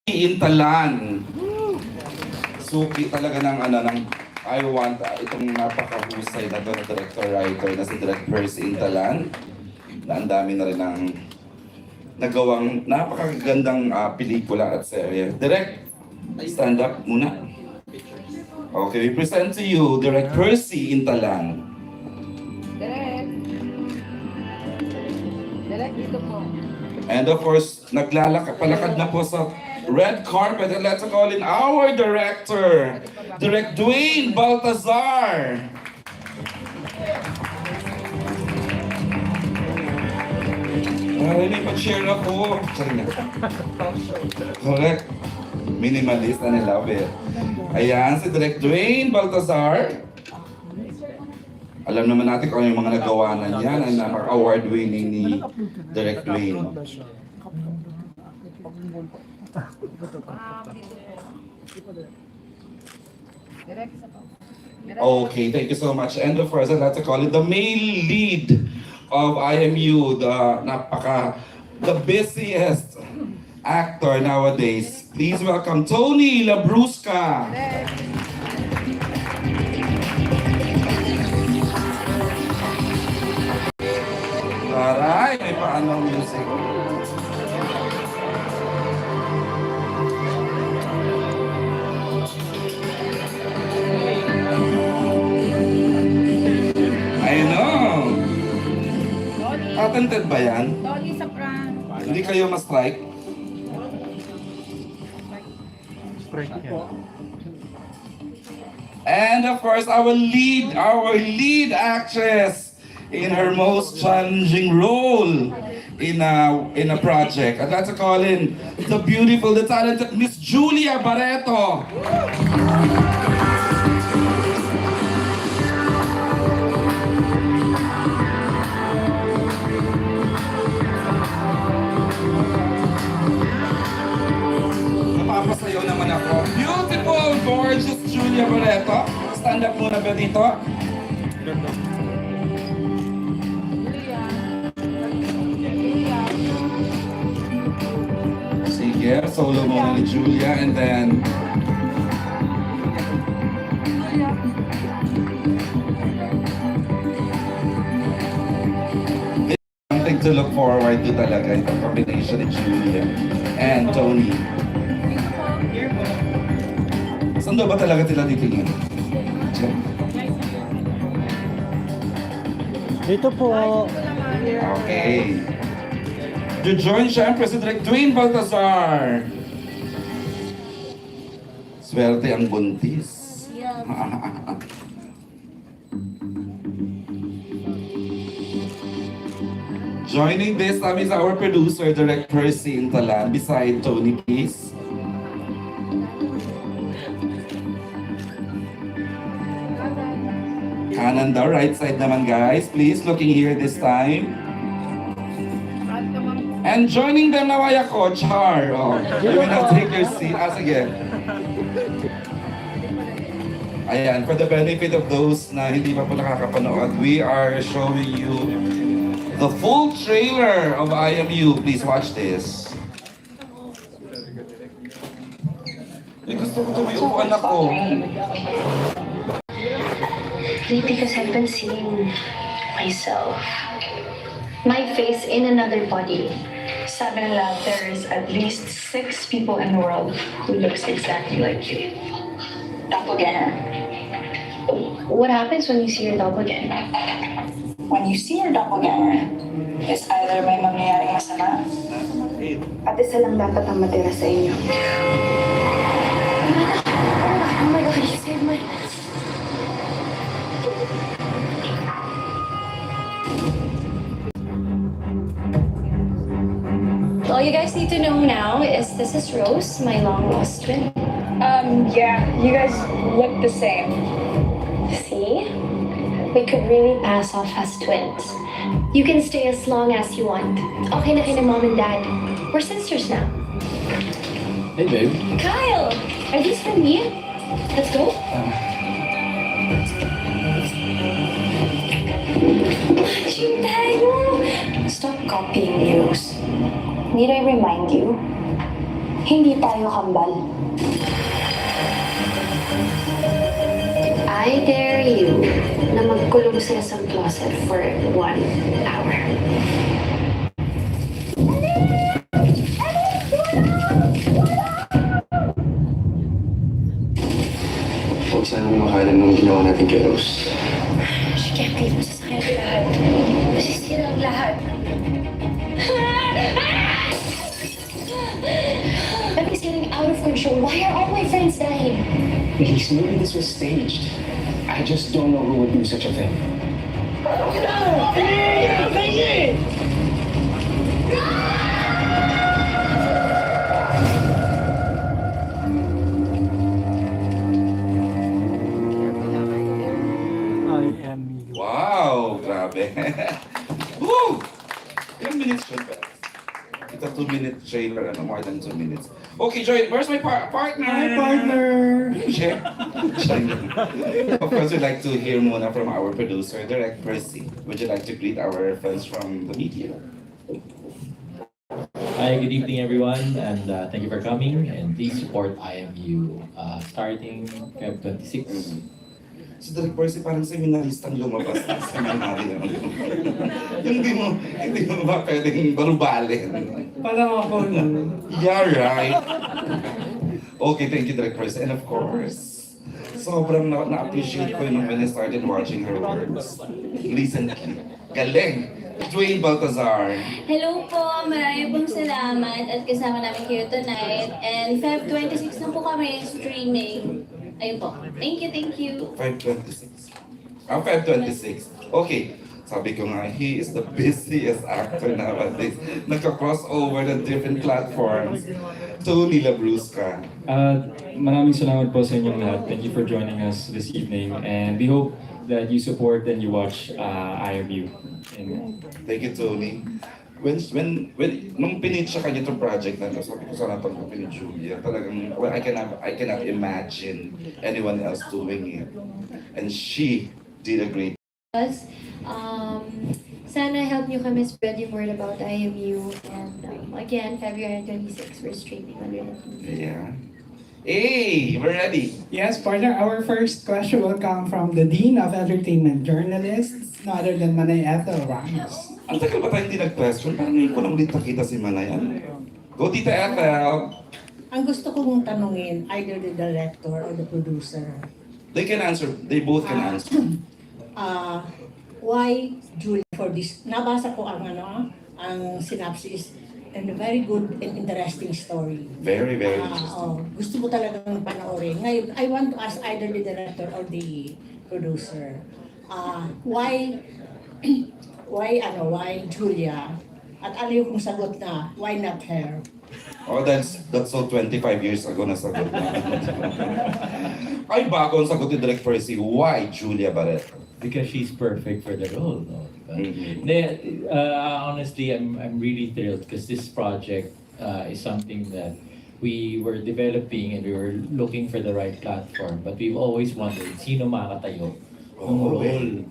Intalan. Suki talaga ng I want itong napakahusay na director-writer na si Direk Percy Intalan. Na ang dami na rin ng nagawang napakagandang pelikula at serye. Direk, stand up muna. Okay, we present to you Direk Percy Intalan. Direk, dito po. And of course, palakad na po sa red carpet, and let's call in our director, Direk Dwayne Baltazar. Hindi pa-share ako. Correct. Minimalist, and I love it. Ayan, si Direk Dwayne Baltazar. Alam naman natin kung ano yung mga nagawa na niya, ang napaka-award winning ni Direk Dwayne. Okay, thank you so much. And of course, I'd like to call it the male lead of IMU, the busiest actor nowadays. Please welcome Tony Labrusca. Aray, may paano music. Patented ba yan? Tony sa prank. Hindi kayo ma-strike? And of course, our lead actress in her most challenging role in a project. I'd like to call in the beautiful, the talented Miss Julia Barretto. Napapasayaw naman ako. Beautiful, gorgeous Julia Barretto. Stand up muna ba dito? Sige, solo muna ni Julia, and then something to look forward to talaga, itong combination ni Julia and Tony. Saan daw ba talaga sila titingin? Dito po. Okay. To join syempre si Direk Dwayne Baltazar. Swerte ang buntis. Joining this time is our producer, Direk Percy Intalan, beside Tony, please. Kanan daw, right side naman guys. Please, looking here this time. And joining them now ay ako, Char. Oh, you will now take your seat. Sige. Ayan, for the benefit of those na hindi pa po nakakapanood, we are showing you the full trailer of IMU. Please watch this. Gusto ko tumayuan ako. Because I've been seeing myself, my face in another body. Sabi nila, there is at least 6 people in the world who looks exactly like you. Doppelganger. What happens when you see your doppelganger? When you see your doppelganger, it's either may mangyayaring masama, at isa lang dapat ang matira sa inyo. Oh my God, you saved my... All you guys need to know now is this is Rose, my long-lost twin. Yeah, you guys look the same. See? We could really pass off as twins. You can stay as long as you want. Okay na kayo na mom and dad. We're sisters now. Hey, babe. Kyle! Are these for me? Let's go. Matching tayo! Stop copying me, Rose. Need I remind you? Hindi tayo kambal. I dare you na magkulong sa isang closet for 1 hour. Huwag sanang makalam ng ginawa natin kay Rose. She can't believe masasakyan ang lahat. Masisira ang lahat. Everything's getting out of control. Why are all my friends dying? Elise, maybe this was staged. I just don't know who would do such a thing. Wow, grabe. Woo! Ilang minutes siya ba? It's a 2-minute trailer, more than 2 minutes. Okay, Joy, where's my partner? Hi, partner! Share. Of course, we'd like to hear muna from our producer, Direct Percy. Would you like to greet our friends from the media? Hi, good evening everyone, and thank you for coming. And please support IMU starting Feb 26. Si Direct Percy parang seminaristang lumabas ng seminary. Hindi mo ba pwedeng barubalin? Parang ako nun. Yeah, right. Okay, thank you, Direct Percy. And of course, sobrang na-appreciate ko yun when I started watching her works. Listen, galing. Dwayne Baltazar. Hello po, marami pong salamat at kasama namin kayo tonight. And Feb 26 na po kami streaming. Ayun po. Thank you, thank you. 526. Feb 26. Okay. Sabi ko nga, he is the busiest actor nowadays. Nagka-crossover ng different platforms. Tony Labrusca. Maraming salamat po sa inyong lahat. Thank you for joining us this evening. And we hope that you support and you watch IMU. And Thank you, Tony. Nung pinitch sa kanya itong project na ito, sabi ko sana tanggapin ni Julia. Talagang, well, I cannot imagine anyone else doing it. And she did a great. Sana help nyo kami spread yung word about IMU. And again, February 26, we're streaming on YouTube. Yeah. Hey, we're ready. Yes, partner, our first question will come from the Dean of Entertainment Journalists, no other than Manay Ethel Ramos. Ang tagal ba tayo hindi nag-question? Parang ngayon ko lang ulit nakita si Manayan. Go, Tita Ethel. Ang gusto kong tanungin, either the director or the producer, They can answer. They both can answer. why Julia for this? Nabasa ko ang synopsis, and a very good and interesting story. Very, very interesting. Gusto mo talagang panoorin. Ngayon, I want to ask either the director or the producer, why Julia? At ano yung sagot na, why not her? Oh, that's so 25 years ago na sagot na. Ay, bago ang sagot ni Direct Percy. Why Julia Barretto? Because she's perfect for the role. No? Mhm. Honestly, I'm really thrilled because this project is something that we were developing and we were looking for the right platform. But we've always wondered, sino makakatayo ng role?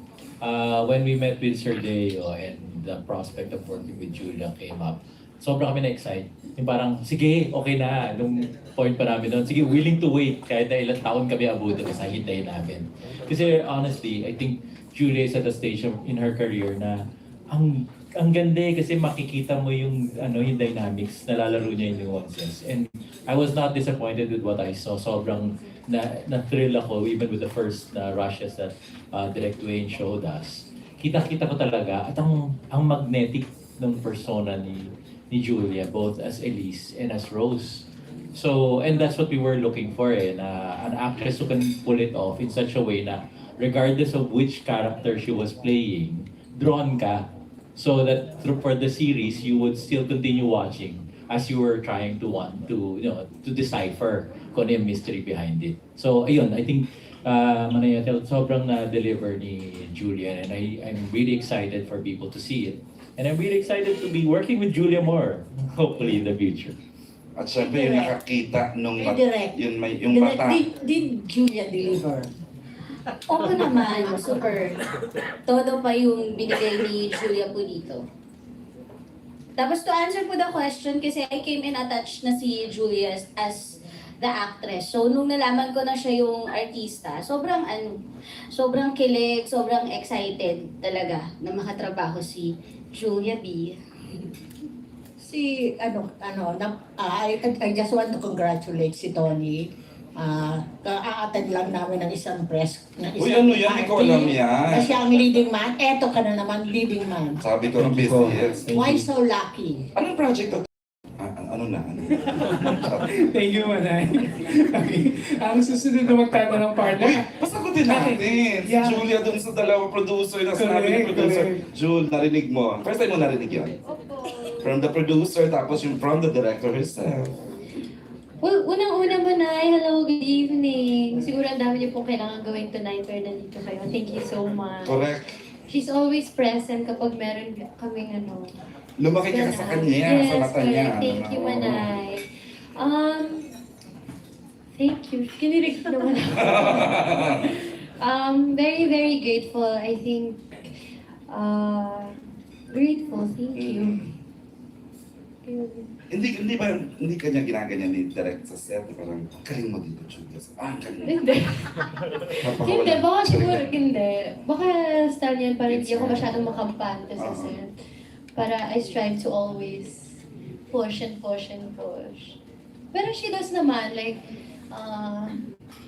When we met with Sir Deo and the prospect of working with Julia came up, sobrang kami na-excite. Yung parang, sige, okay na. Nung point pa namin doon, sige, willing to wait kahit na ilang taon kami abutin sa hintayin namin. Kasi honestly, I think Julia is at a stage in her career na ang ganda kasi makikita mo yung yung dynamics, nalalaro niya yung nuances. And I was not disappointed with what I saw. Sobrang na-thrill ako even with the first rushes that Direct Dwayne showed us. Kita-kita ko talaga at ang magnetic ng persona ni Julia, both as Elise and as Rose. So, and that's what we were looking for, na an actress who can pull it off in such a way na regardless of which character she was playing, drawn ka. So that for the series, you would still continue watching as you were trying to to decipher kung ano yung mystery behind it. So, ayun, I think Manayatel, sobrang na-deliver ni Julia, and I'm really excited for people to see it. And I'm really excited to be working with Julia more, hopefully in the future. At syempre yung nakakita nung Direct. yung mata. Did Julia deliver? Oo naman, super. Todo pa yung binigay ni Julia po dito. Tapos to answer po the question, kasi I came in attached na si Julia as the actress. So, nung nalaman ko na siya yung artista, sobrang kilig, sobrang excited talaga na makatrabaho si Julia B. I just want to congratulate si Tony. Ka-attend lang namin ng isang press. Uy, ano yan? Hindi ko alam yan. Na siya ang leading man. Eto ka na naman, leading man. Sabi ko ng Thank you po. business. Why so lucky? Anong project to? Ano na? Thank you, Manay. Okay. Ang susunod na magtatanong partner. Pasagutin natin. Si Yeah. Julia dun sa dalawang producer na sinabi ng producer. Correct. Jules, narinig mo. First time mo narinig yun? From the producer, tapos yung from the director herself. Well, unang-una Manay, hello, good evening. Siguro ang dami niyo pong kailangan gawin tonight pero nandito kayo. Thank you so much. Correct. She's always present kapag meron kaming Lumaki ka sa kanya, yes, sa mata niya. correct. Thank you, Manay. Thank you. Kinilig naman ako. Very, very grateful. I think, grateful. Thank you. Hindi kanya ginaganyan ni direct sa set. Parang, galing mo dito, Julia. Galing mo. Hindi. Napakawala. Hindi, baka siguro, hindi. Baka style yan, parang hindi ako masyadong makampante sa set. Para I strive to always push and push and push. Pero she does naman, like,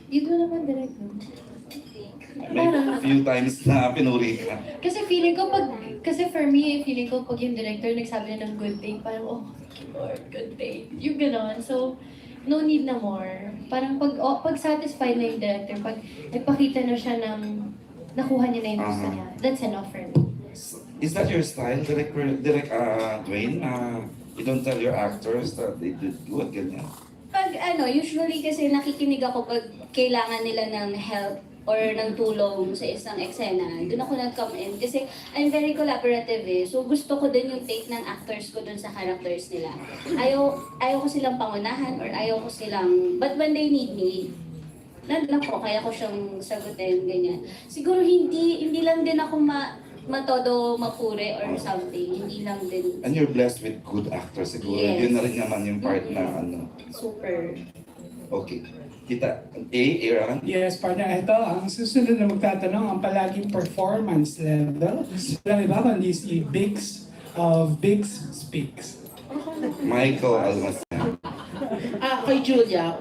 you do naman direct, no? May few times na pinuri ka. Kasi for me, feeling ko pag yung director nagsabi na ng good thing, parang, oh, thank you Lord, good thing. Yung gano'n. So, no need na more. Parang pag satisfied na yung director, pag nagpakita na siya ng nakuha niya na yung gusto niya, that's enough for me. Is that your style, Dwayne? You don't tell your actors that they did good, ganyan? Pag usually kasi nakikinig ako pag kailangan nila ng help or ng tulong sa isang eksena, doon ako nag-come in. Kasi I'm very collaborative eh. So gusto ko din yung take ng actors ko dun sa characters nila. Ayaw ko silang pangunahan or ayaw ko silang, but when they need me, nandun ako, kaya ko siyang sagutin, ganyan. Siguro hindi lang din ako matodo mapure or something, hindi lang din. And you're blessed with good actors siguro. Yes. Yun na rin naman yung part na Super. Okay. Aaron? Yes, partner. Ito, ang susunod na magtatanong, ang palaging performance level. Alam ba kundi si Biggs of Biggs Speaks. Michael Almacian. Kay Julia,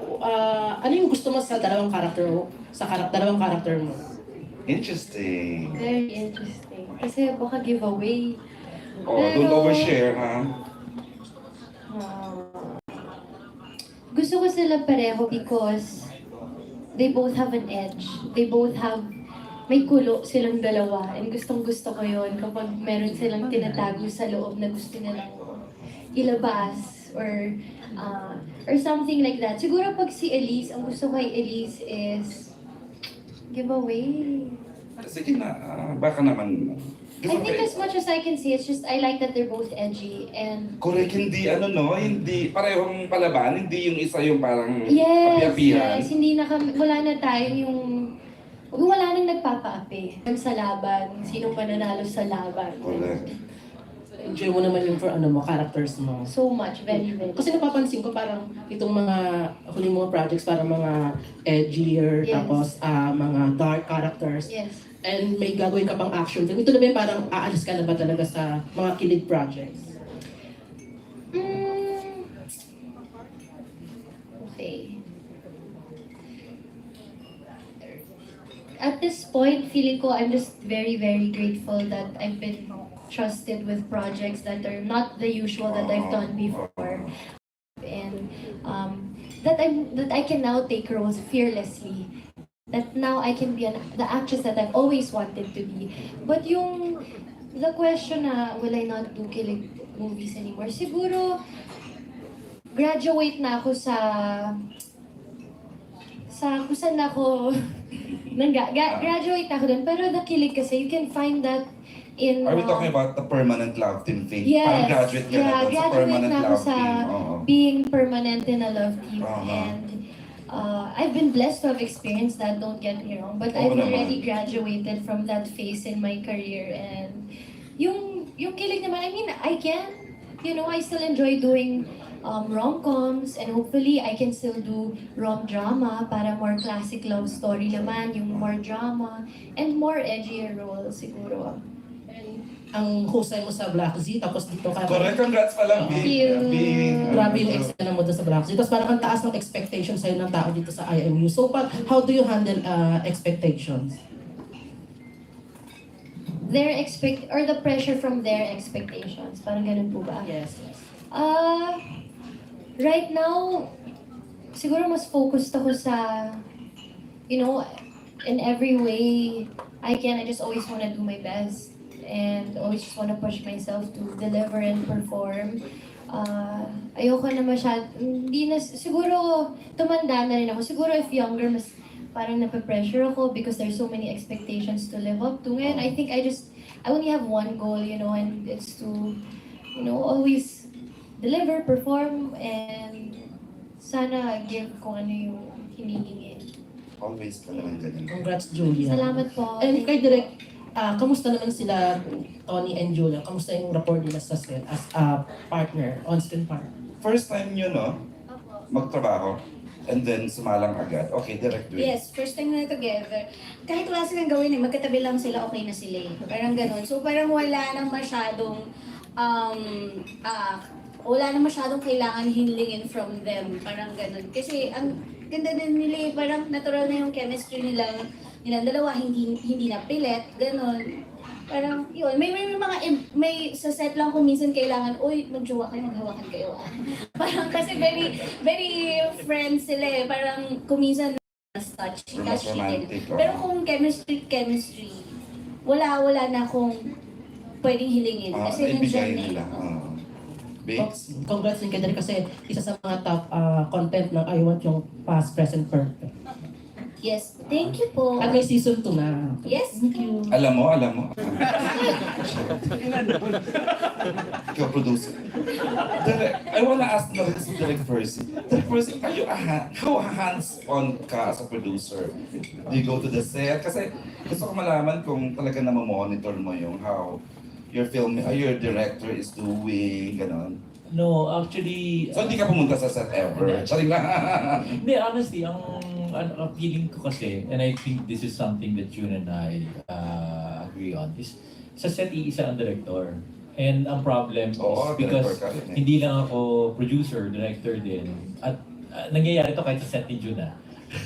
ano yung gusto mo sa dalawang karakter mo? Dalawang karakter mo? Interesting. Very interesting. Kasi baka giveaway. Don't overshare, ha? Gusto ko sila pareho because they both have an edge. They both have, may kulo silang dalawa. And gustong gusto ko yun kapag meron silang tinatago sa loob na gusto nilang ilabas or something like that. Siguro pag si Elise, ang gusto kay Elise is giveaway. Sige na, baka naman. I think as much as I can see, it's just I like that they're both edgy and Correct, hindi parehong palaban, hindi yung isa yung parang yes, api-apihan. hindi na kami, wala na tayo wala nang nagpapaapi sa laban, sinong mananalo sa laban. Correct. Enjoy mo naman yung characters mo. So much, very, very. Kasi napapansin ko parang itong mga huling mga projects parang mga edgier, Yes. tapos mga dark characters. Yes. And may gagawin ka pang action film. Ito na ba yung parang aalis ka na ba talaga sa mga kilig projects? Okay. At this point, feeling ko I'm just very, very grateful that I've been trusted with projects that are not the usual that I've done before. And that I can now take roles fearlessly. That now I can be the actress that I've always wanted to be. But the question na, will I not do kilig movies anymore? Siguro, graduate na ako sa kung saan ako, graduate na ako dun. Pero the kilig kasi, you can find that in... Are we talking about the permanent love team thing? Yes. Parang graduate ka na dun sa graduate permanent na ako love sa team. Oo. being permanent in a love team. Uh-huh. And I've been blessed to have experienced that, don't get me wrong. But I've naman. already graduated from that phase in my career. And yung kilig naman, I mean, I can you know, I still enjoy doing rom-coms, and hopefully I can still do rom-drama para more classic love story naman, yung more drama and more edgier roles siguro. Ang husay mo sa Black Z, tapos dito ka. Correct, congrats pala. Thank you. Grabe yung eksena mo doon sa Black Z. Tapos parang ang taas ng expectation sa'yo ng tao dito sa IMU. So, how do you handle expectations? Or the pressure from their expectations. Parang ganun po ba? Yes. Right now, siguro mas focused ako sa, you know, in every way I can, I just always want to do my best. And always just want to push myself to deliver and perform. Ayoko na hindi na, siguro tumanda na rin ako. Siguro if younger, mas parang nape-pressure ako because there's so many expectations to live up to. And I think I only have one goal, you know, and it's to, you know, always deliver, perform, and sana give kung ano yung hinihingi. Always ka naman ganyan. Congrats, Julia. Salamat po. And kay Direk, kamusta naman sila, Tony and Julia? Kamusta yung rapport nila sa set as a partner, on-screen partner? First time nyo, no? Magtrabaho. And then sumalang agad. Okay, direct with. Yes, first time na together. Kahit wala silang gawin magkatabi lang sila, okay na sila eh. Parang ganun. So parang wala nang masyadong kailangan hinlingin from them. Parang ganun. Kasi ang ganda din nila eh, parang natural na yung chemistry nilang dalawa, hindi na pilit, ganun. Parang yun, may sa set lang kung minsan kailangan, uy, magjowa kayo, maghawakan kayo. Parang kasi very, very friends sila eh. Parang kung minsan touchy din. Pero kung chemistry, wala na akong pwedeng hilingin. Kasi ibigay nandiyan nila. eh. Bigs. Congrats din kay Direk kasi isa sa mga top content ng I Want yung Past, Present, Perfect. Yes, thank you po. At may season 2 na. Yes. Thank you. Alam mo. Ikaw, producer. Direk, I wanna ask na rin si Direk Percy. Direk Percy, how hands-on ka as a producer? Do you go to the set? Kasi gusto ko malaman kung talaga monitor mo yung how your director is doing, ganon. No, actually... So hindi ka pumunta sa set ever? Sorry lang. Hindi, honestly, ang feeling ko kasi, and I think this is something that June and I agree on, is sa set iisa ang director. And ang problem is because hindi lang ako producer, director din. At nangyayari to kahit sa set ni June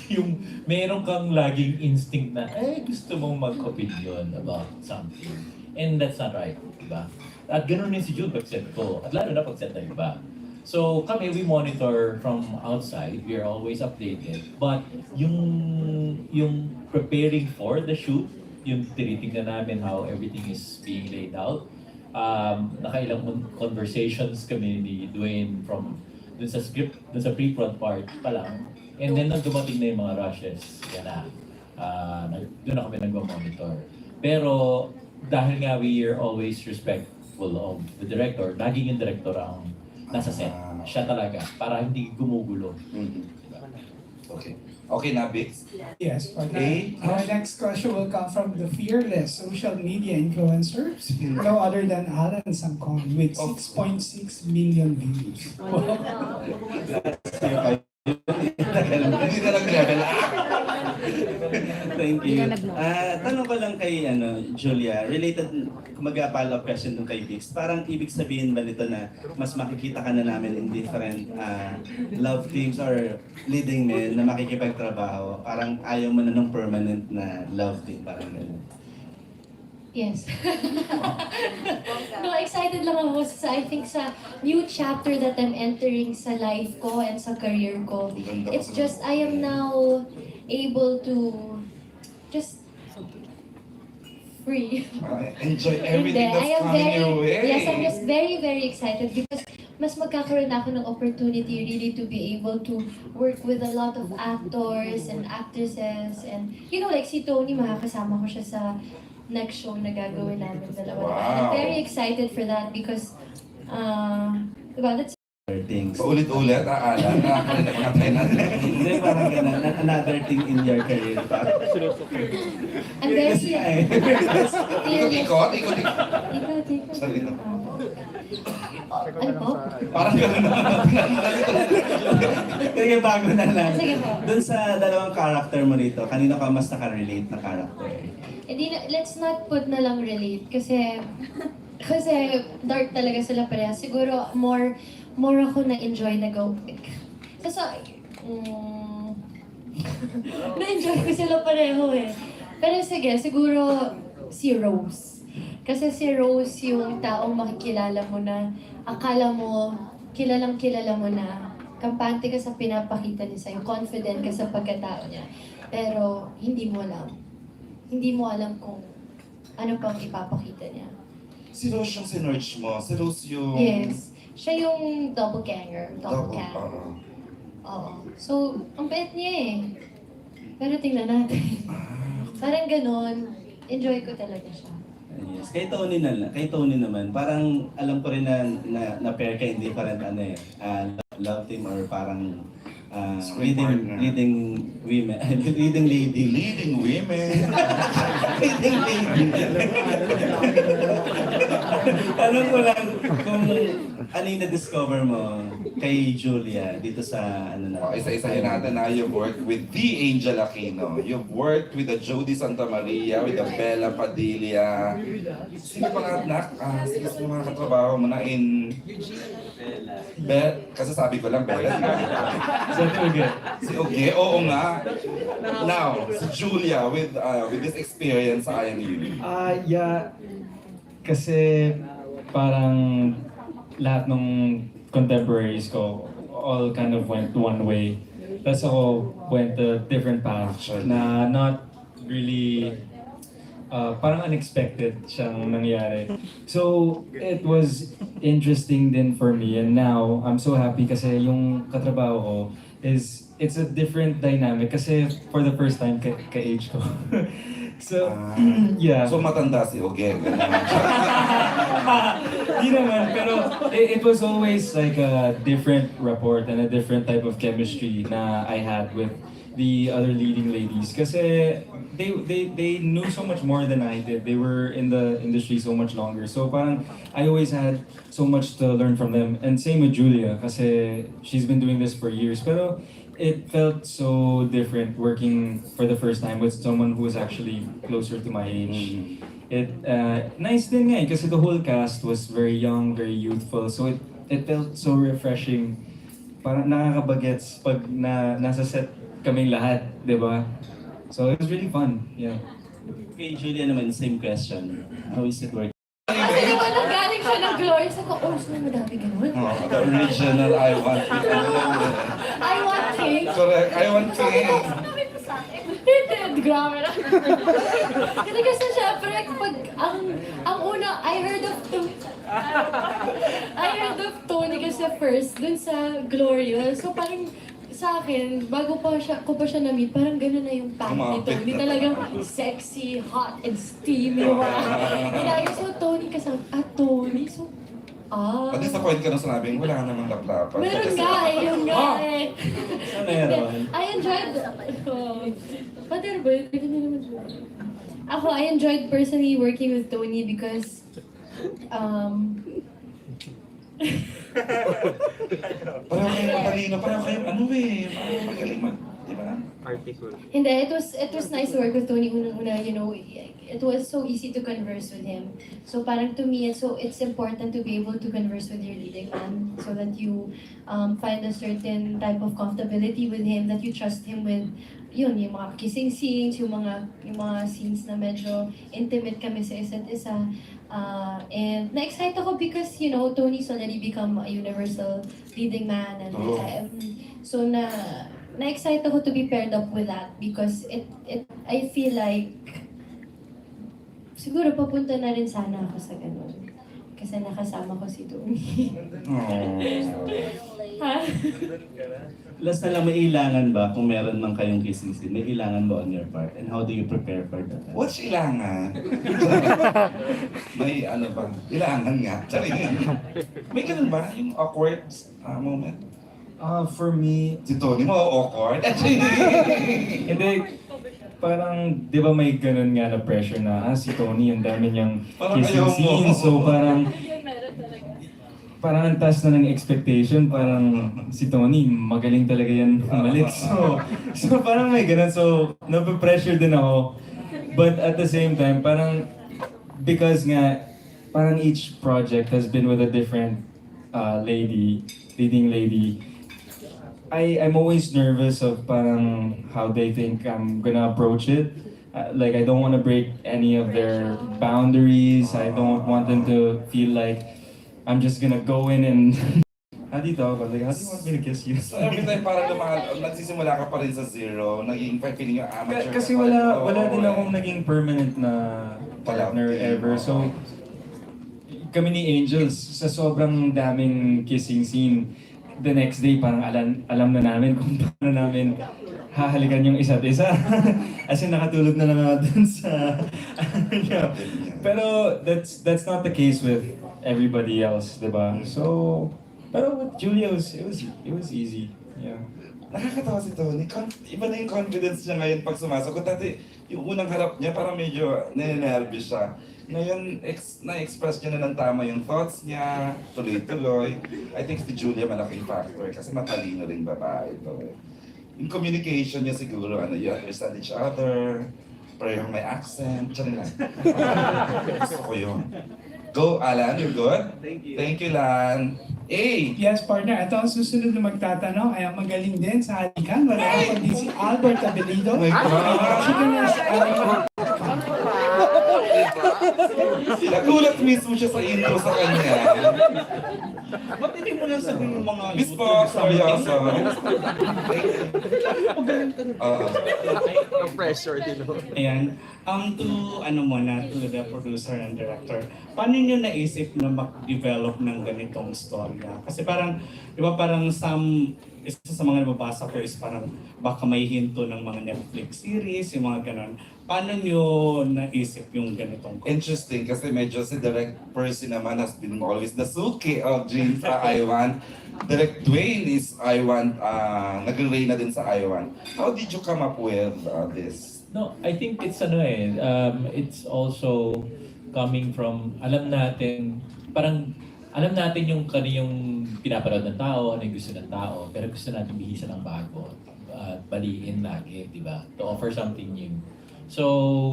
yung meron kang laging instinct na, gusto mong mag-opinion about something. And that's not right, diba? At ganoon din si June pag set ko, at lalo na pag set na iba. So kami, we monitor from outside, we are always updated. But yung preparing for the shoot, yung tinitingnan namin how everything is being laid out. Nakailang conversations kami ni Dwayne from dun sa script, dun sa pre-prod part pa lang. And then nung dumating na yung mga rushes, yan na. Doon na kami nagmamonitor. Pero dahil nga we are always respectful of the director, laging yung director ang nasa set. Siya talaga, para hindi gumugulo. Okay. Okay na, Bix? Yes, but Okay. our next question will come from the fearless social media influencer, no other than Alan Samcon, with 6.6 million views. Hindi na nag-level up. Thank you. Tanong ko lang kay Julia, related, mag-follow up question dun kay Vix. Parang ibig sabihin ba nito na mas makikita ka na namin in different love teams or leading men na makikipagtrabaho? Parang ayaw mo na ng permanent na love team, parang gano'n. Yes. No, excited lang ako I think sa new chapter that I'm entering sa life ko and sa career ko. It's just, I am now able to just free. Enjoy everything that's coming your way. Yes, I'm just very, very excited because mas magkakaroon ako ng opportunity really to be able to work with a lot of actors and actresses and like si Tony, makakasama ko siya sa next show na gagawin namin dalawa. Wow. I'm very excited for that because diba, that's things. Paulit-ulit, Alan, nakakarin na mga tayo natin. Hindi, parang ganun. Another thing in your career. Parang, I'm very kasi ay. Ikot-ikot, ikot-ikot. Ikaw. Sorry na. Ano po? Parang gano'n na. Sige, bago na lang. Sige po. Doon sa dalawang character mo rito, kanino ka mas nakarelate na character? Let's not put na lang relate kasi dark talaga sila parehas. Siguro more ako na-enjoy na go. Na-enjoy ko sila pareho eh. Pero sige, siguro si Rose. Kasi si Rose yung taong makikilala mo na akala mo, kilalang kilala mo na kampante ka sa pinapakita niya sa'yo, confident ka sa pagkatao niya. Pero hindi mo alam. Hindi mo alam kung ano pang ipapakita niya. Si Rose yung sinerge mo. Si Rose yung... Yes. Siya yung doppelganger. Doppelganger. Oo. So, ang bait niya eh. Pero tingnan natin. Parang ganon. Enjoy ko talaga siya. Yes. Kay Tony naman, parang alam ko rin na pair ka hindi parang love team or parang leading women, leading lady. Leading women. Leading lady. Alam ko lang kung ano yung na-discover mo kay Julia dito sa ano na. Isa-isahin natin na you've worked with the Angel Aquino. You've worked with the Jody Santa Maria, with the Bella Padilla. Sino pa nga anak? Sino sa mga katrabaho mo na in... Kasi sabi ko lang, Bella. Si Uge, oo nga. Now, si Julia with this experience sa IMU. Yeah. Kasi parang lahat ng contemporaries ko all kind of went one way. Tapos ako went a different path na not really parang unexpected siyang nangyari. So it was interesting din for me, and now I'm so happy kasi yung katrabaho ko it's a different dynamic kasi for the first time ka-age ko. So, yeah. So matanda si Uge. Di naman, pero it was always like a different rapport and a different type of chemistry na I had with the other leading ladies. Kasi they knew so much more than I did. They were in the industry so much longer. So parang I always had so much to learn from them. And same with Julia, kasi she's been doing this for years. Pero it felt so different working for the first time with someone who was actually closer to my age. It nice din nga eh, kasi the whole cast was very young, very youthful. So it felt so refreshing. Parang nakakabagets pag nasa set kaming lahat, di ba? So it was really fun, yeah. Kay Julia naman, same question. How is it working? Kasi di ba nang galing siya ng Glory, sa ko, oh, so madami ganun. The original I Want King. I want king. Correct, I Want King. Hindi, grabe na. Kasi syempre, pag ang una, I heard of Tony kasi first, dun sa Gloria. So parang sa akin, bago ko pa siya na-meet, parang gano'n na yung pang ni Tony. Talagang sexy, hot, and steamy. Kaya so Tony kasi, Tony, so, Na-disappoint ka nung sinabing wala namang laplapan. meron nga eh, yung nga eh. Meron. I enjoyed, I enjoyed personally working with Tony because, Pareho kayong matalino, pareho kayong ano eh, pareho magaling mag, di ba? Hindi, it was nice to work with Tony. Unang-una, you know, it was so easy to converse with him. So parang to me, it's important to be able to converse with your leading man so that you find a certain type of comfortability with him, that you trust him with yung mga kissing scenes, yung mga scenes na medyo intimate kami sa isa't isa. And na-excite ako because, you know, Tony's already become a universal leading man. And so na-excite ako to be paired up with that because I feel like siguro papunta na rin sana ako sa ganun. Kasi nakasama ko si Tony. Last na lang, may ilangan ba kung meron man kayong kissing scene? May ilangan ba on your part? And how do you prepare for that? What's ilangan? May ano ba? Ilangan nga. Charing. May ganun ba? Yung awkward moment? For me, Si Tony mo awkward? hindi, parang, di ba may ganun nga na pressure na, si Tony, ang dami niyang Parang kissing ayaw mo. scene. So parang ang taas na ng expectation, parang si Tony, magaling talaga yan humalik. So parang may ganun. So, nape-pressure din ako. But at the same time, parang, because nga, parang each project has been with a different leading lady, I'm always nervous of parang how they think I'm gonna approach it. Like, I don't want to break any of their boundaries. I don't want them to feel like I'm just gonna go in and how do you talk about, like, how do you want me to kiss you? So every time parang nagsisimula ka pa rin sa zero, naging feeling yung amateur. Kasi ka pa rin. wala Oo, din eh. akong naging permanent na partner ever. So, kami ni Angels, sa sobrang daming kissing scene, the next day parang alam na namin kung paano namin hahalikan yung isa't isa. As in, nakatulog na lang ako dun sa... Pero that's not the case with everybody else, di ba? So, pero with Julia, it was easy. Yeah. Nakakatawa si Tony. Iba na yung confidence niya ngayon pag sumasagot. Dati, yung unang harap niya, parang medyo ninenervous siya. Ngayon, na-express niya na ng tama yung thoughts niya, tuloy-tuloy. I think si Julia malaking factor kasi matalino rin babae ito. Yung communication niya siguro, you understand each other, parehong may accent, tiyan lang. Gusto ko yun. Go, Alan, you're good? Thank you, Lan. Yes, partner. Ito ang susunod na magtatanong ay ang magaling din sa halikan. Wala ako kundi si Albert Abelido. Oh my God. Nagulat mismo siya sa intro sa kanya. Ba't hindi mo lang sabihin yung mga... Miss po, seryoso. Ayan. To the producer and director, paano nyo naisip na mag-develop ng ganitong storya? Kasi parang, di ba parang isa sa mga nababasa ko is parang baka may hinto ng mga Netflix series, yung mga ganon. Paano nyo naisip yung ganitong Interesting kasi medyo si Direct Percy naman has been always the suki of Dreams sa I-1. Direct Dwayne is I-1, nag-reyna din sa I-1. How did you come up with this? No, I think it's it's also coming from, alam natin yung kaniyong pinapanood ng tao, ano yung gusto ng tao, pero gusto natin bihisa ng bago at baliin lagi, di ba? To offer something new. So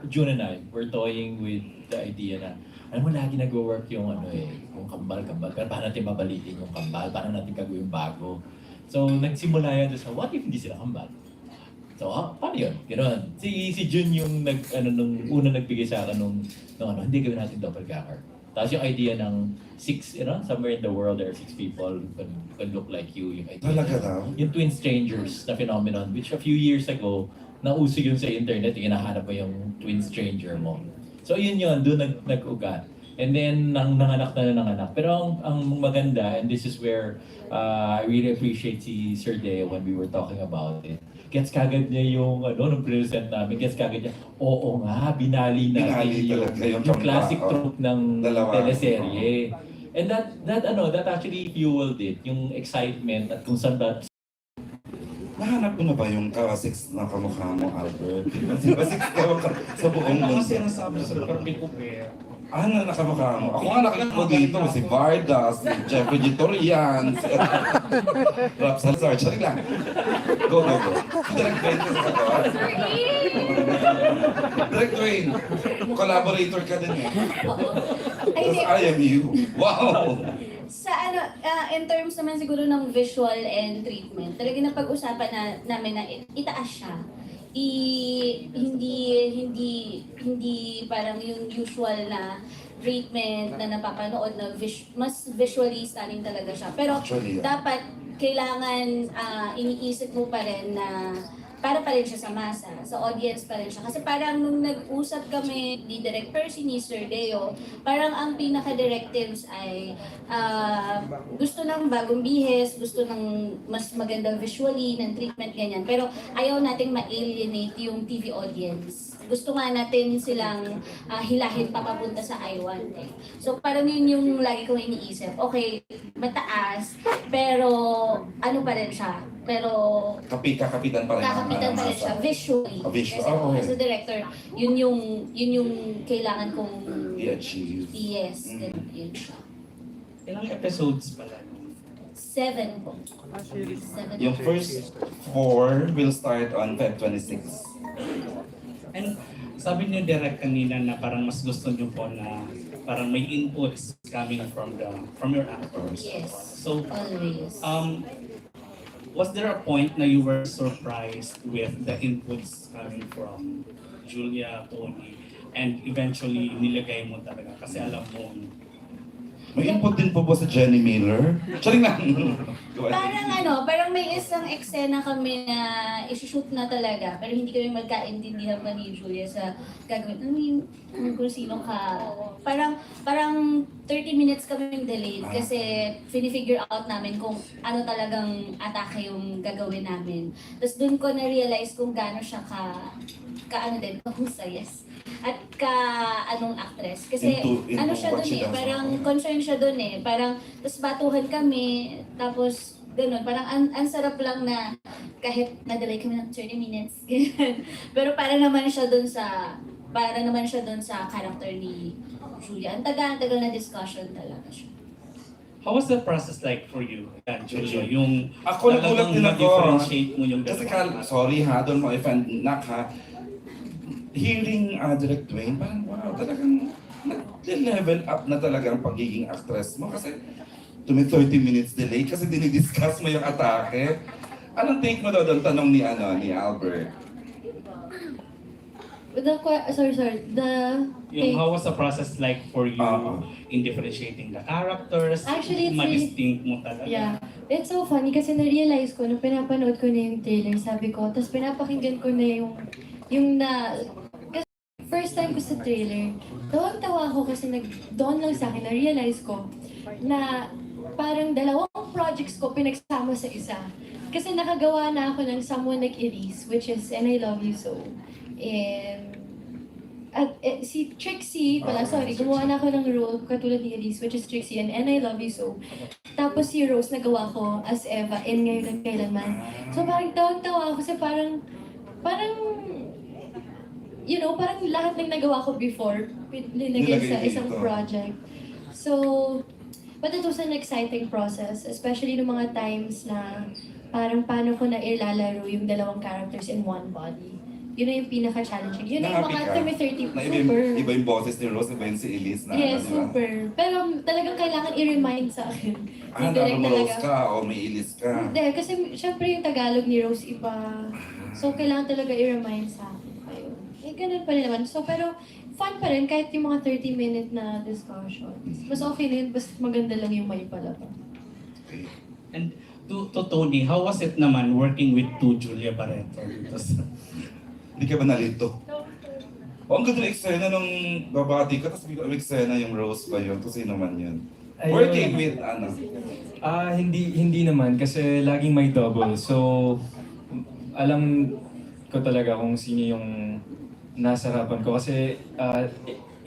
June and I, were toying with the idea na, alam mo, lagi nag-work yung yung kambal, pero paano natin mabalitin yung kambal, paano natin gagawin bago. So nagsimula yan sa, what if hindi sila kambal? So, paano yun? Ganoon. Si Jun yung nung una nagbigay sa akin nung hindi gawin natin doppelganger. Tapos yung idea ng 6, somewhere in the world there are 6 people who can look like you. Yung idea. Talaga daw? Yung twin strangers na phenomenon, which a few years ago, nauso yun sa internet, yung hinahanap mo yung twin stranger mo. So yun, doon nag-ugat. And then, nanganak. Pero ang maganda, and this is where I really appreciate si Sir Deo when we were talking about it. Gets kagad niya yung, nung present namin, gets kagad niya, oo nga, binali natin yung classic trope ng teleserye. And that actually fueled it, yung excitement at kung saan ba. Nahanap mo na ba yung ka-6 na kamukha mo, Albert? Di ba 6 ka sa buong mundo? Kasi nasabi sa Perpicuper. Ano nakamukha mo? Ako nga nakita ko dito, si Vardas, si Jeffrey Gitorian, si Rap Salazar, sorry lang. Go. Direct Dwayne ka sa sagot. Direct Dwayne, collaborator ka din eh. Tapos I am you. Wow! Sa in terms naman siguro ng visual and treatment, talaga napag-usapan namin na itaas siya. Hindi parang yung usual na treatment na napapanood na mas visually stunning talaga siya. Pero Actually, yeah. dapat kailangan iniisip mo pa rin na para pa rin siya sa masa, sa audience pa rin siya. Kasi parang nung nag-usap kami ni Direct Percy, ni Sir Deo, parang ang pinaka-directives ay gusto ng bagong bihis, gusto ng mas magandang visually, ng treatment, ganyan. Pero ayaw nating ma-alienate yung TV audience. Gusto nga natin silang hilahin papapunta sa I Want eh. So parang yun yung lagi kong iniisip. Okay, mataas, pero ano pa rin siya. Pero Kakapitan pa rin. kakapitan pa rin siya visually. Visual. Kasi Oh, okay. as a director, yun yung kailangan kong I-achieve. yes, yun siya. Ilang episodes pala? 7 po. 7. Yung first 4 will start on Feb 26. And sabi niyo direct kanina na parang mas gusto niyo po na parang may inputs coming from your actors. Yes. So, Always. was there a point na you were surprised with the inputs coming from Julia, Tony, and eventually nilagay mo talaga kasi alam mo May input din po sa Jenny Miller. Charing lang. Parang may isang eksena kami na isushoot na talaga, pero hindi kami magkaintindihan pa ni Julia sa gagawin. Kung sino ka. Parang 30 minutes kami delayed kasi finifigure out namin kung ano talagang atake yung gagawin namin. Tapos dun ko na-realize kung gaano siya kahusay, yes. At anong actress. Kasi Into ano siya what dun she eh, does. parang concern siya dun eh. Parang, tapos batuhan kami, tapos ganun. Parang ang sarap lang na kahit na-delay kami ng 30 minutes. Ganyan. Pero para naman siya dun sa character ni Julia. Ang tagal na discussion talaga siya. how was the process like for you, Julia? Yung Ako nagulat din ako. differentiate mo yung Kasi dalawa. sorry ha, doon mo if-nak ha. Hearing Direct Dwayne, parang wow, talagang level up na talaga ang pagiging actress mo. Kasi 30 minutes delay kasi dinidiscuss mo yung atake. Anong take mo daw doon? Tanong ni Albert. Yung how was the process like for you Oo. in differentiating the characters? Actually, it's ma-distinct mo talaga. Yeah. It's so funny kasi na-realize ko nung pinapanood ko na yung trailer, sabi ko, tapos pinapakinggan ko na kasi first time ko sa trailer, tawang-tawa ako kasi doon lang sa akin, na-realize ko na parang dalawang projects ko pinagsama sa isa. Kasi nakagawa na ako ng Someone Like Elise, which is And I Love You So. Si Trixie pala, gumawa na ako ng role katulad ni Elise, which is Trixie and I Love You So. Tapos si Rose nagawa ko as Eva in Ngayon at Kailanman. So parang tawang-tawa ako kasi parang parang lahat ng nagawa ko before, nilagay sa isang dito. project. So, but it was an exciting process, especially ng mga times na parang paano ko na ilalaro yung dalawang characters in one body. Yun na yung pinaka-challenging. Yun na yung mga Na-happy ka? 30, Na super. iba yung boses ni Rose, iba yung si Elise na. Yes, di ba? super. Pero talagang kailangan i-remind sa akin. Yung direct Mo Rose talaga. ka o may Elise ka? Hindi, kasi syempre yung Tagalog ni Rose iba. So, kailangan talaga i-remind sa akin. Ayun. Ganun pa rin naman. So, pero fun pa rin kahit yung mga 30-minute na discussions. Mas okay na yun, basta maganda lang yung may palabas. And to Tony, how was it naman working with Julia Barretto? Hindi ka ba nalito? O, ang ganda ng eksena nung babati ka, tapos bigla may eksena yung Rose ba yun? Kung sino man yun. Ayun. Working with, Hindi naman kasi laging may double. So, alam ko talaga kung sino yung nasa harapan ko. Kasi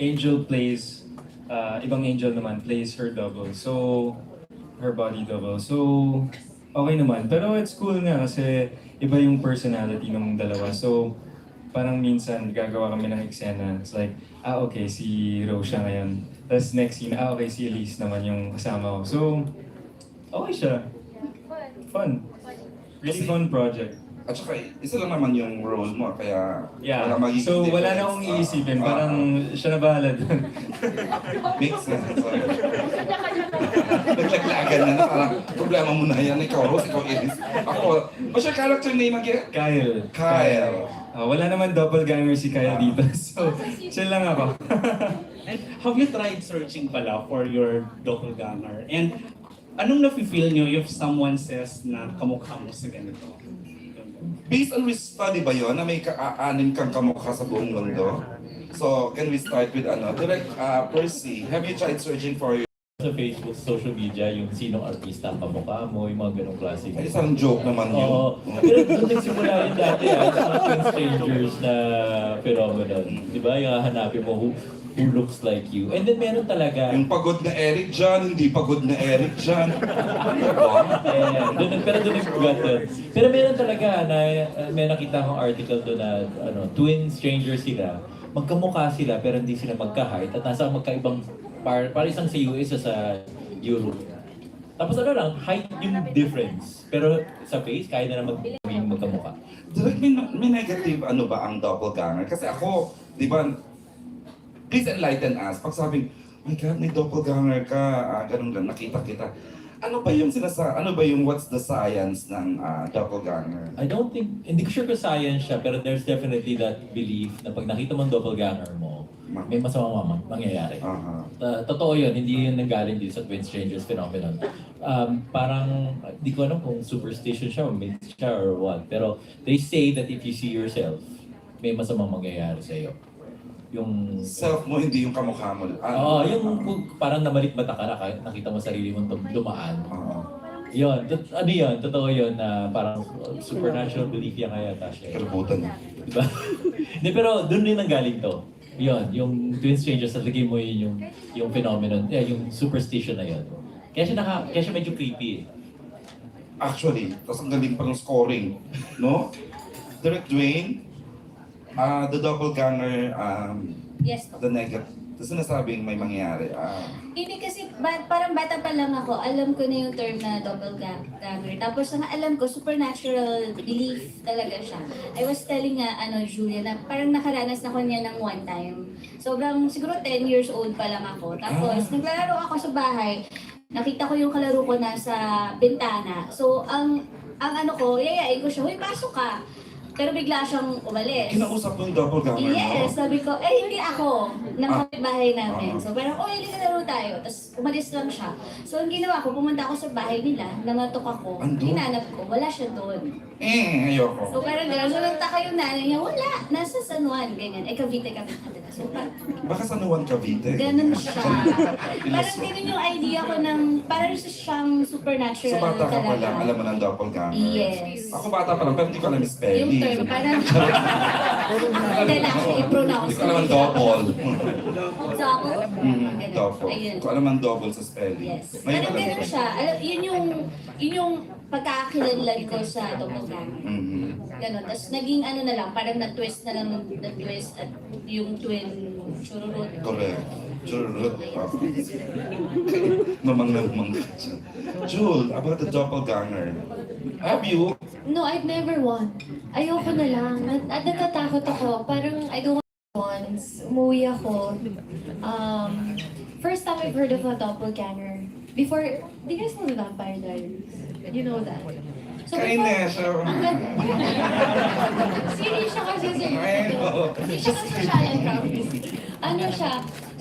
Angel plays, ibang Angel naman plays her double. So, her body double. So, okay naman. Pero it's cool nga kasi iba yung personality ng dalawa. So, parang minsan gagawa kami ng eksena. It's like, okay, si Rose siya ngayon. Tapos next scene, okay, si Elise naman yung kasama ko. So, okay siya. Fun. Really fun project. At saka, isa lang naman yung role mo, kaya Yeah. wala magiging So, wala na difference. akong iisipin. Parang siya na bahala dun. Mix na. Sorry. Naglaglagan na na parang problema mo na yan. Ikaw Rose, ikaw Elise. Ako, what's your character name again? Kyle. Kyle. Wala naman doppelganger si Kyle dito. So, chill lang ako. And have you tried searching pala for your doppelganger? And Anong nafe-feel nyo if someone says na kamukha mo sa ganito? Based on which study ba yun na may aanin kang kamukha sa buong mundo? So, can we start with Direct Percy, have you tried searching for Sa Facebook, social media, yung sinong artista ang kamukha mo, yung mga ganong klase. Ay, isang joke naman yun. Oo. Pero doon nagsimula yun dati, sa Twin Strangers na phenomenon. Di ba? Yung hahanapin mo who looks like you. And then meron talaga. Yung pagod na Eric dyan, hindi pagod na Eric dyan. Pero doon nag-got yun. Pero meron talaga na may nakita akong article doon na twin strangers sila. Magkamukha sila pero hindi sila magka-height at nasa magkaibang para isang sa US sa Europe. Tapos height yung difference. Pero sa face, kaya na magkamukha. Direct, may negative ba ang doppelganger? Kasi ako, di ba, please enlighten us. Pag sabing, my God, may doppelganger ka, ganun lang, nakita kita. Ano ba yung what's the science ng doppelganger? I don't think, hindi ko sure kung science siya, pero there's definitely that belief na pag nakita mo ang doppelganger mo, may masamang mangyayari. Totoo yun, hindi yun nanggaling din sa Twin Strangers phenomenon. Parang, di ko alam kung superstition siya, or myth siya, or what. Pero they say that if you see yourself, may masamang mangyayari sa iyo. Yung self mo, hindi yung kamukha mo. yung parang namalit mata ka na kahit nakita mo sarili mo dumaan. Yun, totoo yun na parang supernatural belief yan kaya siya. Karbutan. Diba? Hindi, pero doon din nanggaling to. Yun, yung Twin Strangers, talagay mo yun yung phenomenon, yung superstition na yun. Kaya siya medyo creepy eh. Actually, tapos ang galing pa ng scoring, no? Direct Dwayne, the doppelganger, Yes po. the negative, sinasabing may mangyayari. Hindi kasi parang bata pa lang ako, alam ko na yung term na doppelganger. Tapos ang alam ko, supernatural belief talaga siya. I was telling Julia na parang nakaranas na ko niya ng one time. Sobrang siguro 10 years old pa lang ako. Tapos naglalaro ako sa bahay. Nakita ko yung kalaro ko nasa bintana. So ang yayain ko siya, "Hoy, pasok ka." Pero bigla siyang umalis. Kinausap mo yung doppelganger mo? Yes, sabi ko, hindi ako, ng kapitbahay namin. So parang, hindi ka laro tayo. Tapos umalis lang siya. So ang ginawa ko, pumunta ako sa bahay nila, namatok ako, hinanap ko, wala siya doon. Ayoko. So parang gano'n, so nagtaka yung nanay niya, wala, nasa San Juan, ganyan. Cavite. So Baka San Juan, Cavite? ganun siya. Parang ganun yung idea ko ng, parang siyang supernatural So bata ka pa talaga. lang, alam mo ng doppelganger? Yes. Ako bata pa lang, pero hindi ko alam yung spelling. Yung term, parang, hindi lang siya i-pronounce. Hindi ko alam ang double. So ako, Double. ayun. Hindi ko alam ang double sa spelling. Yes. Ngayon Parang alam ganun ko. siya. Yun yung pagkakakilanlan ko sa doppelganger. Ganun. Tapos naging na lang, parang na-twist at yung twin chururut. Correct. Chururut. Mamang-namang ka dyan. Jewel, about the doppelganger. Have you? No, I've never won. Ayoko na lang. Natatakot ako. Parang I don't want once. Umuwi ako. First time I've heard of a doppelganger. Before, do you guys know the Vampire Diaries? You know that? So Kainis. Series siya kasi hindi siya social promise. Ano siya?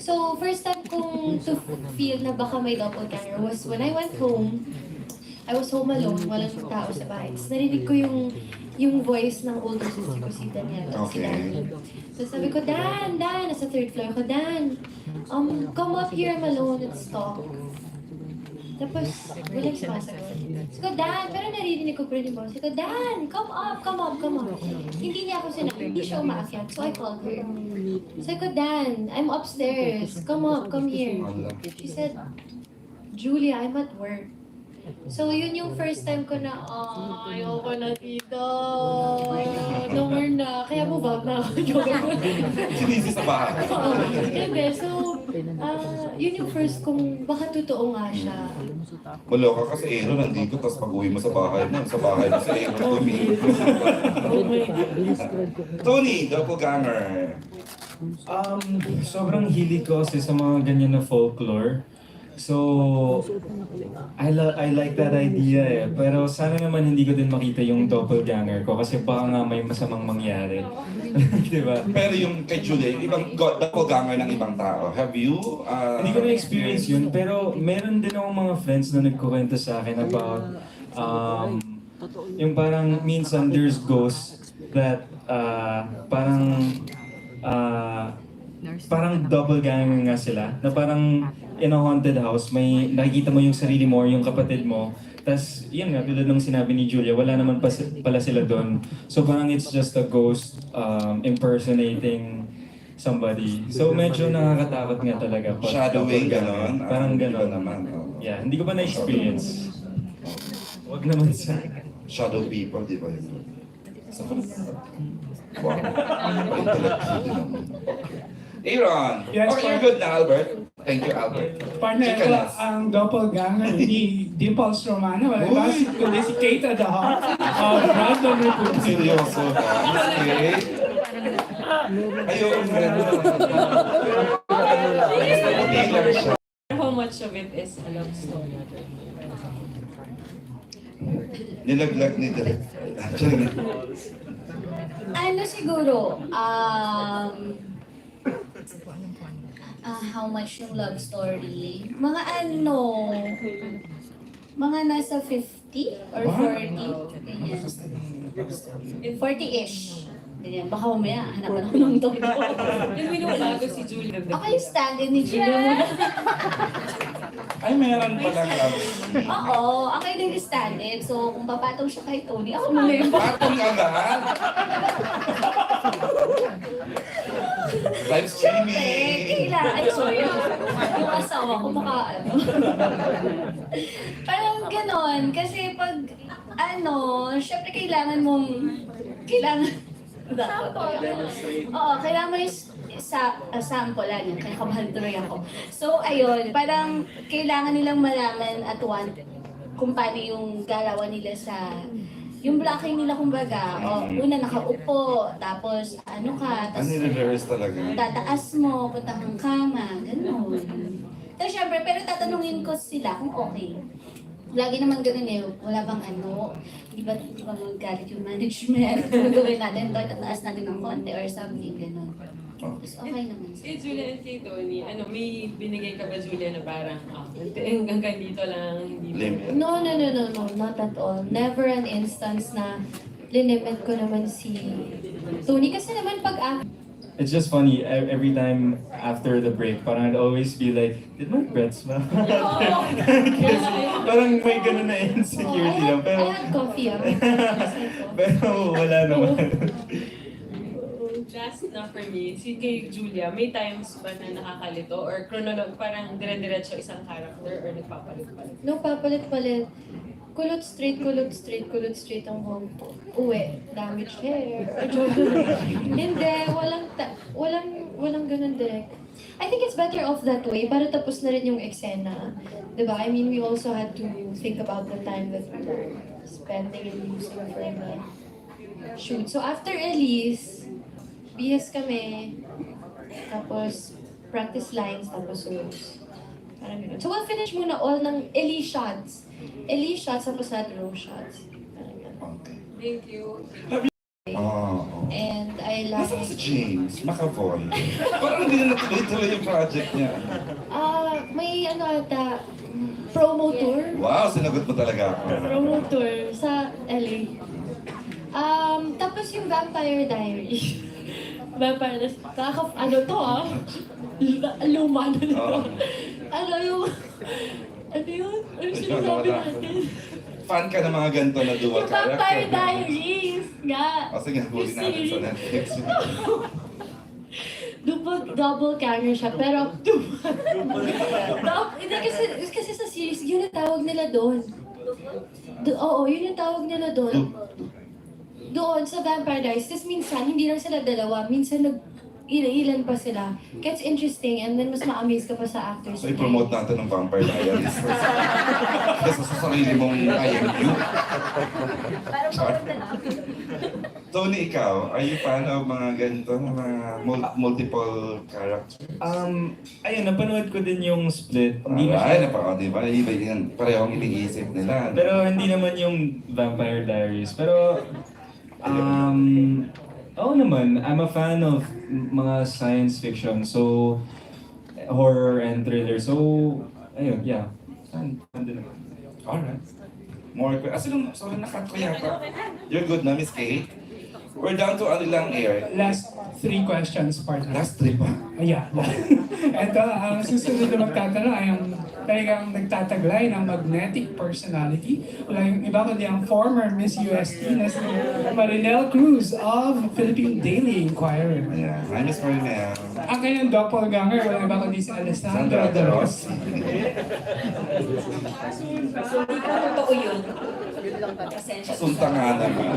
So, first time kong to feel na baka may doppelganger was when I went home. I was home alone, walang tao sa bahay. Tapos narinig ko yung voice ng older sister ko, si Daniela. Si Dan. So sabi ko, Dan, nasa third floor ko, Dan, come up here, I'm alone, let's talk. Tapos, walang sumasagot. Sabi ko, Dan, pero naririnig ko pa rin yung boss. Sabi ko, Dan, come up. Hindi niya ako sinabi, hindi siya umaakyat. So I called her. Sabi ko, Dan, I'm upstairs. Come here. She said, Julia, I'm at work. So yun yung first time ko na, ayoko na dito. No more na. Kaya move out na ako. Sinisi sa bahay. Hindi. So, yun yung first kong, baka totoo nga siya. Maloka kasi Aaron nandito, tapos pag-uwi mo sa bahay mo si Aaron bumili. Tony, doppelganger. Sobrang hilig ko kasi sa mga ganyan na folklore. So, I like that idea eh. Pero sana naman hindi ko din makita yung doppelganger ko kasi baka nga may masamang mangyari. Di ba? Pero yung kay Julia, yung ibang doppelganger ng ibang tao, have you? Hindi ko na-experience yun, pero meron din akong mga friends na nagkukwento sa akin about yung parang minsan there's ghosts that parang doppelganger nga sila, na parang in a haunted house, may nakikita mo yung sarili mo or yung kapatid mo. Tas yun nga, tulad ng sinabi ni Julia, wala naman pala sila doon. So parang it's just a ghost impersonating somebody. So medyo nakakatakot nga talaga. Pag Shadowing, doppelganger. gano'n? Parang Hindi gano'n. ba naman? Yeah, hindi ko pa na-experience. Wag naman sa... Shadow people, di ba yun? Wow. Intellectual din naman. Aaron! Yes, Oh, you're good na, Albert. Thank you, Albert. Partner ko, Chikanas. ang doppelganger ni Dimples Romano. Wala ba? Kundi si Kate at the Heart of Random Republic. Seryoso ka? Okay. Ayun, friend. Hindi lang siya. How much of it is a love story? Nilaglag ni Direk. Ano siguro, how much yung love story? Mga mga nasa 50 or 40. Ganyan. 40-ish. Ganyan. Baka umaya, hanapan ako ng tono. Yung minubago si Julia. Ako yung stand-in ni Julia. Ay, meron palang love. Oo, ako yung stand-in. So, kung papatong siya kay Tony, ako na yung Patong agad. Live streaming. Kailangan. Ay, sorry. Yung asawa ko parang ganon. Kasi pag, syempre kailangan Oo, kailangan mo yung sample yan. Kaya kabahan tuloy ako. So, ayun, parang kailangan nilang malaman at kung paano yung galawan nila yung blocking nila kumbaga. Una nakaupo, tapos tapos reverse talaga. tataas mo, punta kang kama, gano'n. Tapos syempre, pero tatanungin ko sila kung okay. Lagi naman ganun eh, wala bang di ba magalit yung management, gagawin natin to, tataas natin ng konti or something, gano'n. Tapos okay naman. Si Julia and kay Tony, may binigay ka ba Julia na parang, hanggang dito lang, hindi Limit. No, not at all. Never an instance na linimit ko naman si Tony. Kasi naman pag It's just funny, every time after the break, parang I'd always be like, did my breath smell? Kasi parang may ganun na insecurity lang. Pero, I had coffee. pero wala naman. Last na for me, si kay Julia, may times ba na nakakalito or parang dire-diretso isang character or nagpapalit-palit? No, papalit-palit. Kulot straight ang buhok ko. Uwi, damaged hair. Hindi, walang ganun direct. I think it's better off that way para tapos na rin yung eksena. Diba? I mean, we also had to think about the time that we were spending and using for the shoot. So after release, BS kami, tapos practice lines, tapos rows. Parang ganun. So we'll finish muna all ng Ellie shots, tapos natin row shots. Parang ganun. Thank you. And I love Nasaan si James? McAvoy. Parang hindi na natuloy-tuloy yung project niya. may ata, promo tour. Wow, sinagot mo talaga ako. Promo tour sa LA. Tapos yung Vampire Diary. Vampire, luma na ito. Ano yung sinasabi natin? Fan ka ng mga ganito na dual Yung Vampire character. Diaries nga. Sige, huli natin sa Netflix. Double camera siya, pero hindi kasi sa series, yun ang tawag nila doon. Oo, yun yung tawag nila doon. Doon sa Vampire Diaries, tapos minsan, hindi lang sila dalawa, minsan ilan pa sila. Gets interesting and then mas ma-amaze ka pa sa actors. So, i-promote natin ng Vampire Diaries. Kasi sa sarili mong IMU. Parang pagod na lang. Tony, ikaw, are you fan of mga ganito, na mga multiple characters? Ayun, napanood ko din yung split. Hindi na Ay, siya, diba? Iba yan, parehong iniisip nila. pero hindi naman yung Vampire Diaries. Pero, oo naman, I'm a fan of mga science fiction. So, horror and thriller. So, ayun, yeah. Fan din naman. Alright. More questions. Sorry, nakat ko yata. You're good na, Miss Kay? We're down to ano lang air. Last 3 questions, partner. Last 3 pa. Yeah. Ito, ang susunod na magtatanong ay ang talagang nagtataglay ng magnetic personality. Wala yung iba kundi ang former Miss UST na si Marinelle Cruz of Philippine Daily Inquirer. Ayan. Hi, Miss Marinelle. Ang kanyang doppelganger, wala iba kundi si Alessandro Sandra De Ross. Rossi. Totoo yun. Pasensya. Sunta nga naman.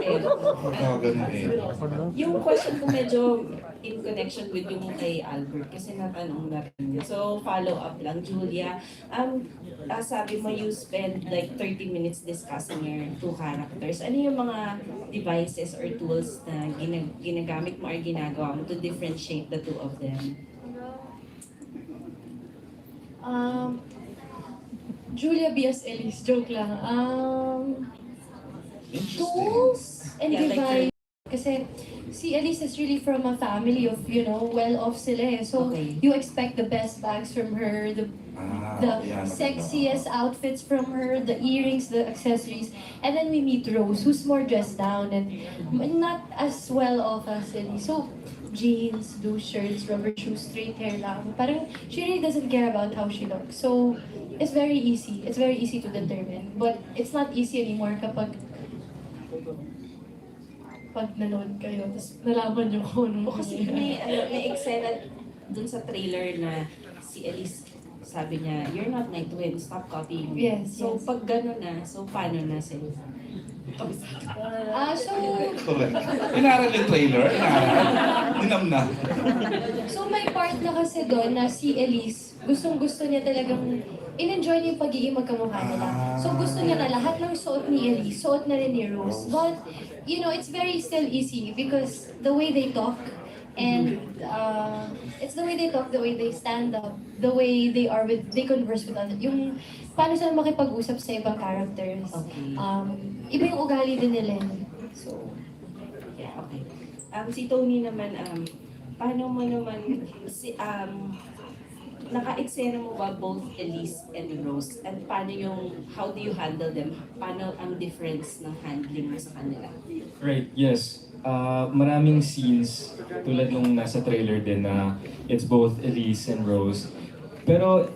Oh, ganun eh. Yung question ko medyo in connection with yung kay Albert kasi natanong na rin niya. So follow up lang, Julia. Sabi mo you spend like 30 minutes discussing your 2 characters. Ano yung mga devices or tools na ginagamit mo or ginagawa mo to differentiate the 2 of them? Julia Bias Ellis, joke lang. Tools and Yeah, like device. Kasi si Elise is really from a family of, you know, well-off sila eh. So, Okay. you expect the best bags from her, the Yeah, sexiest outfits from her, the earrings, the accessories. And then we meet Rose, who's more dressed down and not as well-off as Elise. So, jeans, blue shirts, rubber shoes, straight hair lang. Parang she really doesn't care about how she looks. So, it's very easy. It's very easy to determine. But it's not easy anymore kapag nanood kayo, tapos nalaman nyo kung ano. O kasi may eksena dun sa trailer na si Elise sabi niya, you're not my twin, stop copying me. Yes, So yes. pag gano'n na, so paano na sila? So, Inaral yung trailer. Inaral. Ninam na. so may part na kasi doon na si Elise, gustong-gusto niya talagang in-enjoy niya yung pagiging magkamukha nila. So gusto niya na lahat ng suot ni Elise, suot na rin ni Rose. But, you know, it's very still easy because the way they talk, and it's the way they talk, the way they stand up, the way they converse with others. Yung paano sila makipag-usap sa ibang characters. Okay. Iba yung ugali din nila. So, Yeah, okay. Si Tony naman, paano mo naman, naka-eksena mo ba both Elise and Rose? And paano how do you handle them? Paano ang difference ng handling mo sa kanila? Right, yes. Maraming scenes tulad nung nasa trailer din na it's both Elise and Rose. Pero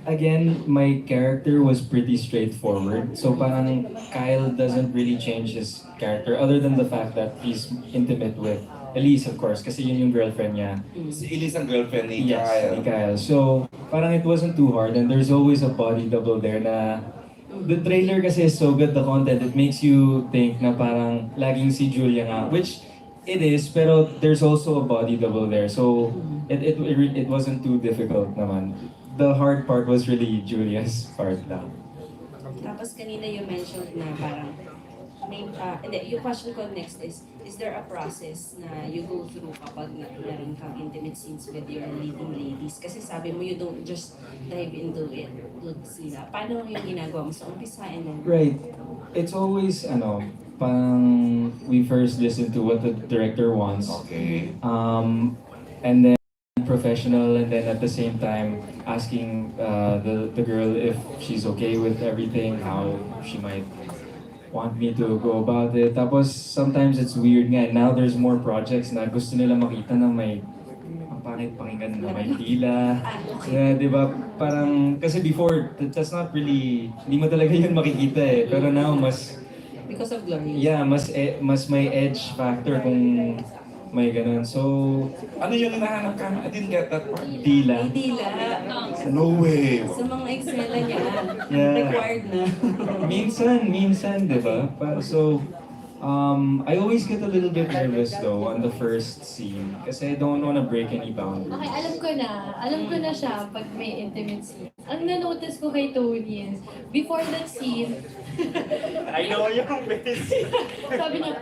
again, my character was pretty straightforward. So parang Kyle doesn't really change his character other than the fact that he's intimate with Elise, of course, kasi yun yung girlfriend niya. Si Elise ang girlfriend ni Yes, Kyle. ni Kyle. So parang it wasn't too hard and there's always a body double there na the trailer kasi is so good, the content, it makes you think na parang laging si Julia nga, which it is, pero there's also a body double there. So it wasn't too difficult naman. The hard part was really Julia's part lang. Tapos kanina you mentioned na parang yung question ko next is there a process na you go through kapag meron kang intimate scenes with your leading ladies? Kasi sabi mo you don't just dive into it with sila. Paano yung ginagawa mo sa umpisa and then... Right. It's always, parang we first listen to what the director wants. Okay. And then professional, and then at the same time asking the girl if she's okay with everything, how she might want me to go about it. Tapos sometimes it's weird nga. Now there's more projects na gusto nila makita na may ang pangit pakinggan na may tila. Yeah, di ba? Parang, kasi before, that's not really, hindi mo talaga yun makikita eh. Pero now, mas, Because of glory. yeah, mas may edge factor kung may ganun. So, Ano yung hinahanap ka? I didn't get that part. tila. Hindi la. No way. Sa mga eksena niya, Yeah. required na. Minsan, di ba? So, I always get a little bit nervous though on the first scene kasi I don't wanna break any boundaries. okay, alam ko na siya pag may intimate scene. Ang na-notice ko kay Tony is, before that scene, know yung base. Sabi niya,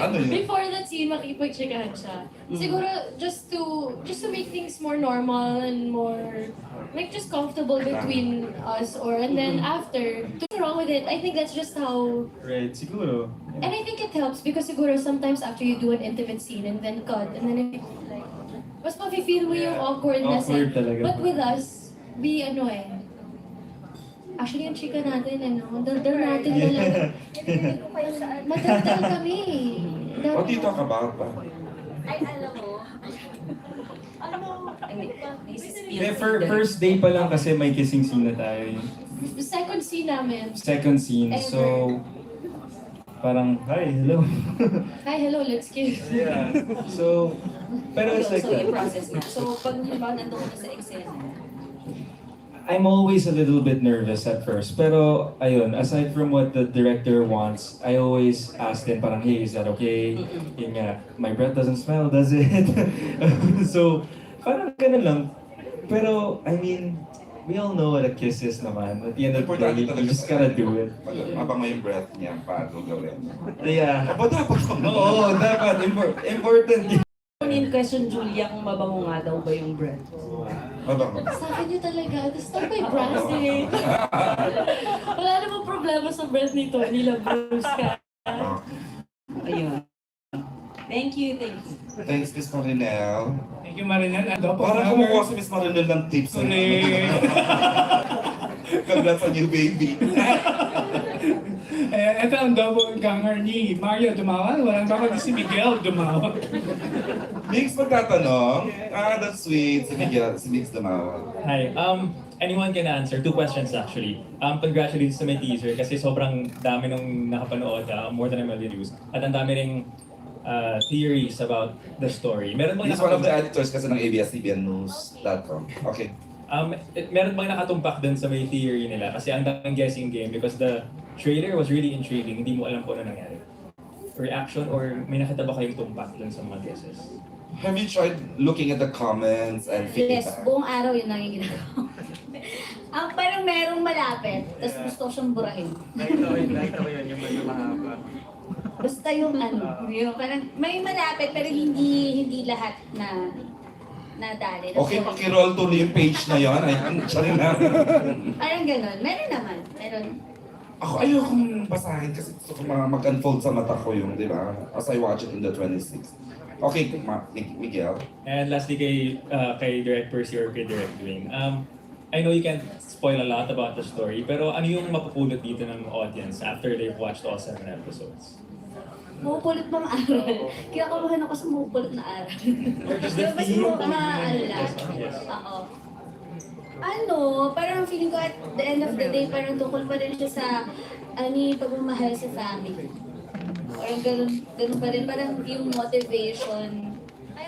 Ano yun? before that scene, makipagchikahan siya. Siguro, just to make things more normal and more, like, just comfortable between us, and then after, what's wrong with it? I think that's just how, Right, siguro. and I think it helps because siguro sometimes after you do an intimate scene and then cut, and then it, like, mas mafe-feel mo yung awkwardness. Awkward talaga. But with us, actually yung chika natin, daldal natin talaga. Madaldal kami. What do you talk about ba? Ay, alam mo. First day pa lang kasi may kissing scene na tayo. Second scene namin. Second scene, so parang, hi, hello. Hi, hello, let's kiss. Yeah. So, pero it's like So, yung that. process na. So, pag halimbawa nandun ka na sa eksena, I'm always a little bit nervous at first. Pero, ayun, aside from what the director wants, I always ask them parang, hey, is that okay? Yun nga, my breath doesn't smell, does it? So, parang ganun lang. Pero, I mean, we all know what a kiss is naman. At the end of the day, you just gotta do it. Habang may breath niya, paano gawin? Yeah. Aba, dapat Oo, dapat. Important. in question, Julia, kung mabango nga daw ba yung breath? Mabango. Sa akin yun talaga. This not my bracelet. Wala namang problema sa breath ni Tony Labrusca. Ayun. Thank you. Thanks, Miss Marinel. Thank you, Marinel. Parang kumukuha si Miss Marinel ng tips. Congrats on you, baby. Ito ang double ganger ni Mario Dumawan. Walang baka si Miguel Dumawan. Mix magtatanong. That's sweet. Si Miguel, si Mix Dumawan. Hi. Anyone can answer. 2 questions actually. Congratulations sa may teaser kasi sobrang dami nung nakapanood, more than 1 million views. At ang dami ring theories about the story. Meron bang He's one of the editors kasi ng ABS-CBNnews.com. Okay. Meron bang nakatumpak dun sa may theory nila? Kasi ang daming guessing game because the trailer was really intriguing. Hindi mo alam kung ano nangyari. Reaction or may nakita ba kayong tumpak dun sa mga guesses? Have you tried looking at the comments and Yes, feedback? buong araw yun lang yung ginagawa. Parang merong malapit, tapos gusto ko siyang burahin. Nakita ko yun, yung mahaba. Basta yung yung parang may malapit pero hindi lahat na nadali. Okay, pakiroll tuloy yung page na yon. Sorry na. Parang ganun. Meron naman. Meron. Ako ayokong basahin kasi gusto ko mag-unfold sa mata ko yung, di ba? As I watch it in the 26th. Okay, Miguel. And lastly kay Direct Percy or kay Direct Dwayne. I know you can't spoil a lot about the story, pero ano yung mapupulot dito ng audience after they've watched all 7 episodes? Mupulot bang aral? Kinakabahan ako sa mupulot na aral. Just the Mas theme. mo maaalala. Yes. Oo. Parang feeling ko at the end of the day, parang tukol pa rin siya sa pagmamahal sa family. Parang ganun pa rin. Parang yung motivation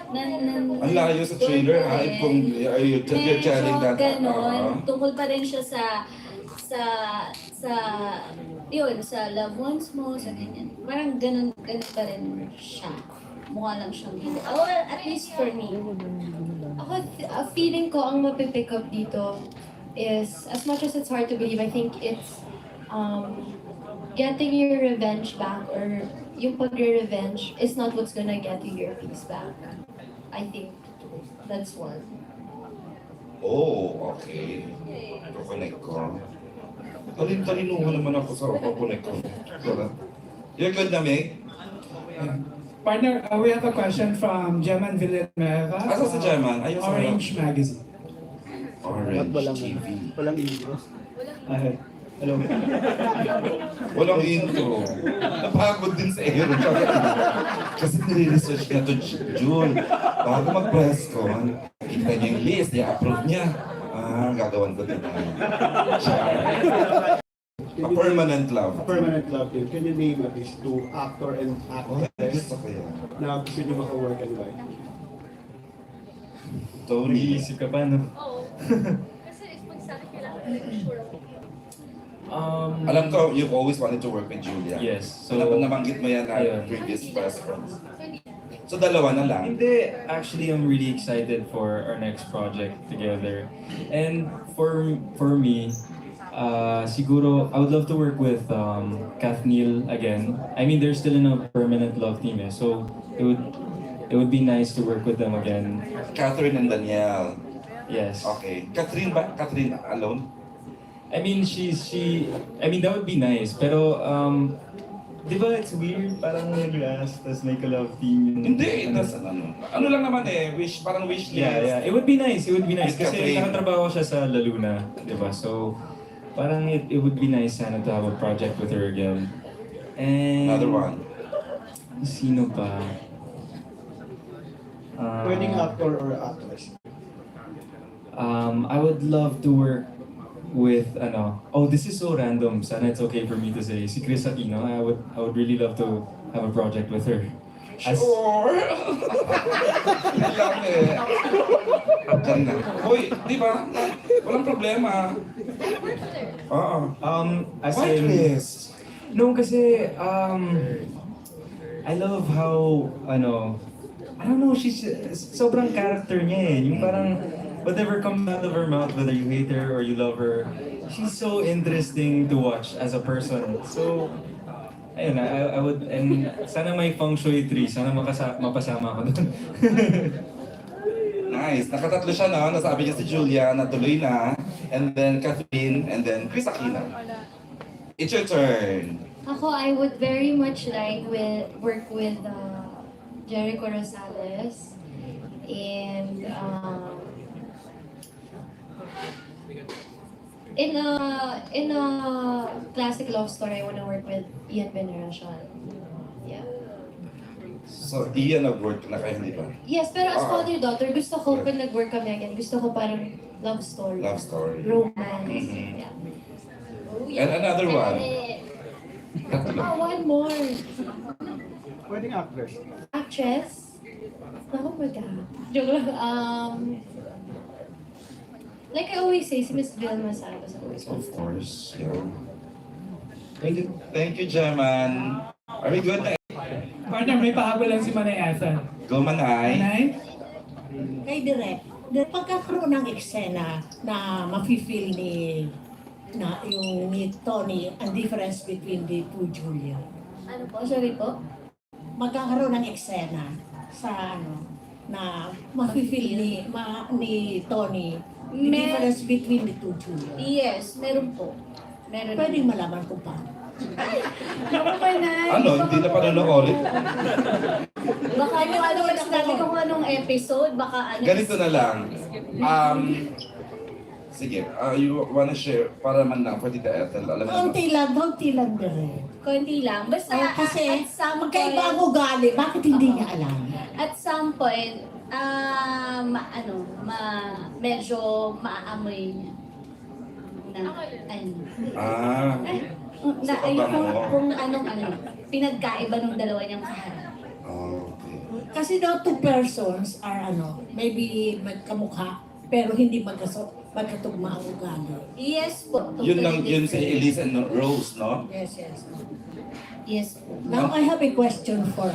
Ang layo sa trailer, ha? Kung you're telling that. Ganon. Tungkol pa rin siya sa loved ones mo, sa ganyan. Parang ganun pa rin siya. Mukha lang siyang hindi. Or at least for me. Ako, feeling ko ang mapipick up dito is, as much as it's hard to believe, I think it's getting your revenge back or yung pagre-revenge is not what's gonna get you your peace back. I think that's one. Oh, okay. Kukunik ko. Talin-talinuhan naman ako sa kukunik ko. You're good na, Meg? Partner, we have a question from Jeman Villanueva. Asa si Jeman? Ayun sa Orange Magazine. Orange TV. Walang intro. Hello. Walang intro. Napagod din sa Aaron. Kasi nire-research niya to June. Bago mag-presscon, kita niya yung list, i-approve niya. Gagawan ko din. A permanent love. Permanent love team. Can you name at least 2 actor and actress Gusto ko yan. na gusto nyo maka-work and why? Tony. Iisip ka pa, no? Kasi if magsabi kailangan sure. Alam ko, you've always wanted to work with Julia. Yes. So, nabanggit mo yan at previous press conference. So, dalawa na lang. Hindi, actually, I'm really excited for our next project together. And for me, siguro, I would love to work with Kath Neal again. I mean, they're still in a permanent love team, eh, so it would be nice to work with them again. Catherine and Danielle. Yes. Okay. Catherine ba? Catherine alone? I mean, I mean, that would be nice. Pero, di ba it's weird? Parang nag-last, tas may ka-love team. Hindi. Ano lang naman eh. Parang wish list. Yeah. It would be nice. It would be nice. With Kasi Catherine. nakatrabaho siya sa La Luna, di ba? So, parang it would be nice sana to have a project with her again. And... Another one. Sino pa? Pwedeng actor or actress. I would love to work with this is so random. Sana it's okay for me to say. Si Chris Aquino, I would really love to have a project with her. Sure! Lang eh. Diyan na. Hoy, di ba? Walang problema. Oo. As Why in, Chris? no, kasi I love how I don't know, she's sobrang character niya eh. Yung parang whatever comes out of her mouth, whether you hate her or you love her, she's so interesting to watch as a person. So, ayun, I would, and sana may feng shui tree, sana mapasama ako doon. Nice. Nakatatlo siya na. Nasabi niya si Julia na tuloy na. And then Catherine. And then Chris Aquino. It's your turn. Ako, I would very much like work with Jericho Rosales and in a classic love story, I want to work with Ian Veneracion. Yeah. So, Ian, nag-work na kayo, di ba? Yes, pero as father-daughter, gusto ko pag nag-work kami again, gusto ko parang love story. Love story. Romance. Mhm. Yeah. And another one. One more. Pwedeng actress. Actress? Ako ba ka? Joke lang. Like I always say, si Miss Vilma Santos. Of course, yeah. Thank you, German. Are we good? Partner, may pahabol lang si Manay Ethan. Go, Manay. Manay? Kay Direk, pagkakaroon ng eksena na mafe-feel yung ni Tony, ang difference between the two Julia. Ano po? Sorry po? Magkakaroon ng eksena sa na mafe-feel ni Tony, the difference between the two Julia. Yes, meron po. Meron. Pwedeng malaman ko pa. Naku, Manay. Hindi na pa ulit. Baka yung sinabi ko kung anong episode, baka Ganito na lang. Sige, you wanna share para man lang for Tita Ethel. Alam mo naman. Konti lang din. Konti lang. Basta Kasi at some magkaiba ang point, ugali, bakit hindi niya alam? at some point, medyo maaamoy niya. Kung anong pinagkaiba ng dalawa niyang kaharap. Kasi daw two persons are maybe magkamukha, pero hindi magkatugma ang ugali. Yes po. Yun si Elise and Rose, no? Yes. Yes po. Now I have a question for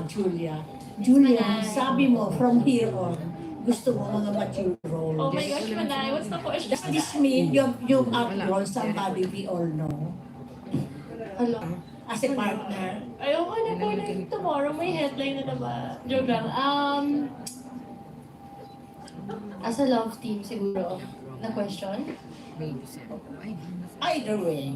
Julia. Julia, sabi mo from here on, gusto mo mga mature roles. Oh my gosh, Manay, what's the question? Does this mean you've outgrown somebody we all know? Hello? As a partner? Ayoko na po na tomorrow may headline na naman. Joke lang. As a love team, siguro, na question? Either way.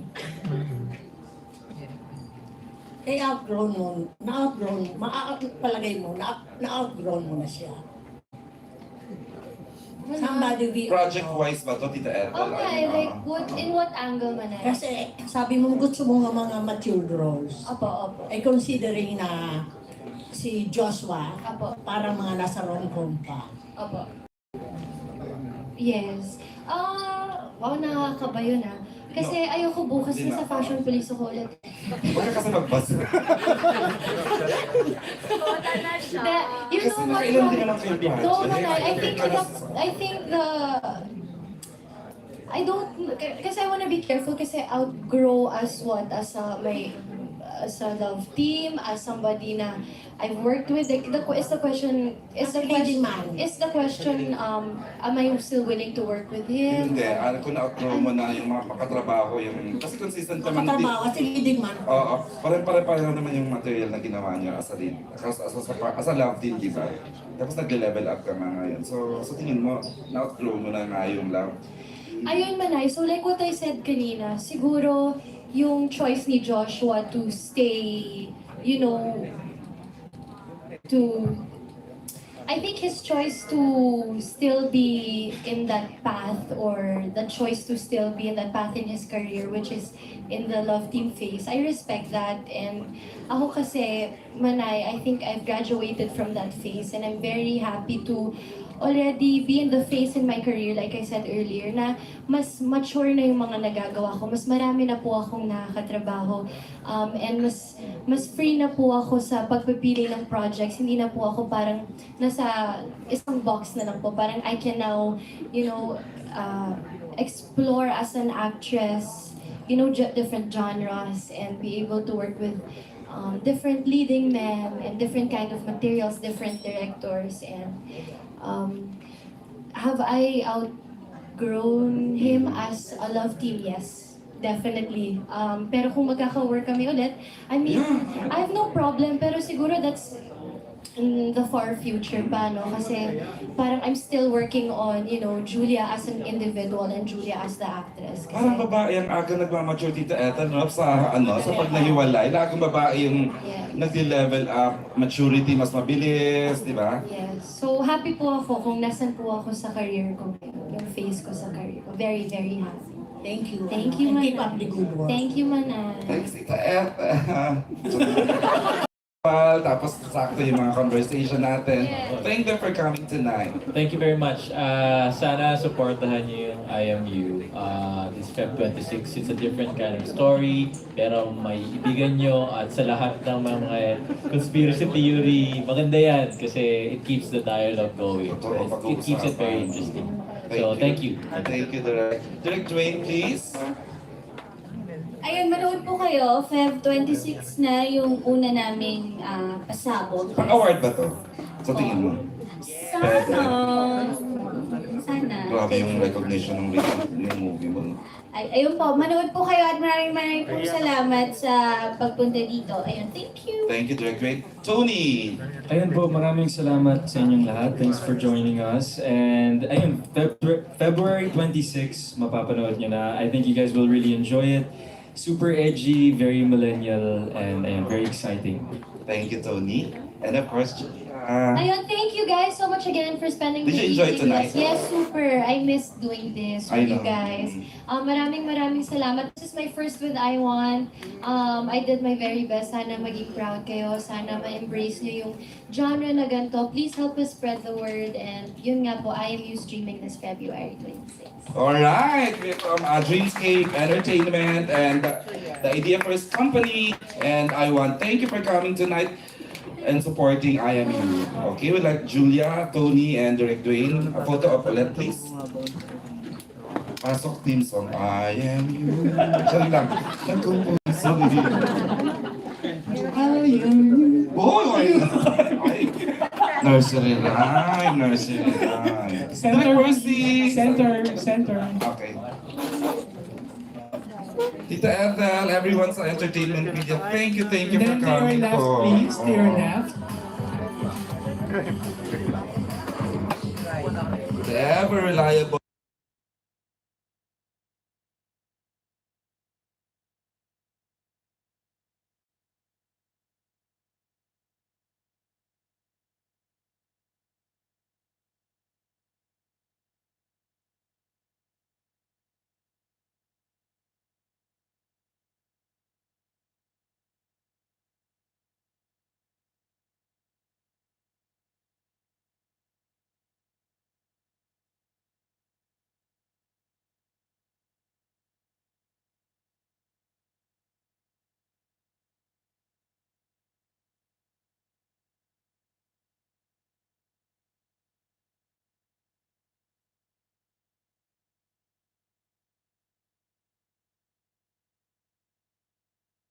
Palagay mo, na-outgrown mo na siya. Somebody we Project-wise ba to, Tita Ethel? Okay, like, in what angle man ay? Kasi sabi mo gusto mo nga mga mature roles. Opo. Ay considering na si Joshua, Opo. parang mga nasa rom-com pa. Opo. Yes. Wow, nakakaba yun Kasi ayoko bukas na sa fashion police ako ulit. Huwag ka kasi magbasa. You know what? nakailan din naman kayo project. No, I don't, kasi I wanna be careful kasi outgrow as my sa love team, as somebody na I've worked with. Is the question, am I still willing to work with him? Hindi, kung na-outgrow mo na yung mga makatrabaho, kasi consistent naman. Makatrabaho, kasi leading man. Oo, pare-pareho naman yung material na ginawa niya as a love team, di ba? Tapos nag-level up ka nga ngayon. So, sa tingin mo, na-outgrow mo na nga yung love? Ayun, Manay. So like what I said kanina, siguro yung choice ni Joshua to stay, you know, I think his choice to still be in that path, or the choice to still be in that path in his career, which is in the love team phase, I respect that. And ako kasi, Manay, I think I've graduated from that phase, and I'm very happy to already be in the phase in my career, like I said earlier, na mas mature na yung mga nagagawa ko. Mas marami na po akong nakakatrabaho. And mas free na po ako sa pagpipili ng projects. Hindi na po ako parang nasa isang box na lang po. Parang I can now, you know, explore as an actress, you know, different genres, and be able to work with different leading men and different kind of materials, different directors. And have I outgrown him as a love team? Yes, definitely. Pero kung magkaka-work kami ulit, I mean, I have no problem, pero siguro that's in the far future pa, no? Kasi parang I'm still working on, you know, Julia as an individual and Julia as the actress. Kasi, Parang babae ang aga nagmamature dito Ethan, no? Sa pag nahiwalay, lagang babae yung nag-level up, maturity mas mabilis, di ba? yes. So happy po ako kung nasan po ako sa career ko, yung phase ko sa career ko. Very, very happy. Thank you. Thank you, And keep Manay. up the good work. Thank you, Manay. Thanks, Tita Ethan. Tapos sakto yung mga conversation natin. Thank them for coming tonight. Thank you very much. Sana supportahan niyo yung IMU. This Feb 26, it's a different kind of story. Pero may ibigan nyo at sa lahat ng mga conspiracy theory, maganda yan kasi it keeps the dialogue going. It keeps it very interesting. So, thank you. Thank you, Direct Dwayne, please. Ayun, manood po kayo. Feb 26 na yung una naming pasabog. Pang-award ba to? Sa tingin mo? Sana. Grabe yung recognition ng movie mo. Ayun po, manood po kayo at maraming pong salamat sa pagpunta dito. Ayun, thank you. Thank you, Direct Dwayne. Tony! Ayun po, maraming salamat sa inyong lahat. Thanks for joining us. And ayun, February 26, mapapanood nyo na. I think you guys will really enjoy it. Super edgy, very millennial, and very exciting. Thank you, Tony. And of course, Ayun, thank you guys so much again for spending Did the you enjoy evening with tonight? us. Yes, super. I miss doing this I with you know. guys. Maraming salamat. This is my first with I1. I did my very best. Sana maging proud kayo. Sana ma-embrace nyo yung genre na ganito. Please help us spread the word. And yun nga po, IMU streaming this February 26. alright, we're from Dreamscape Entertainment and the Idea First Company. And I want thank you for coming tonight and supporting IMU. Okay, we'd like Julia, Tony, and Direct Dwayne. A photo of Paulette, please. Pasok team song, IMU. Sorry lang. Sorry. IMU. Boy! Nursery rhyme, nursery rhyme. Center. Okay. Tita Ethel, everyone sa Entertainment Media, thank you for Then to your coming left, po. please. To your left. The ever reliable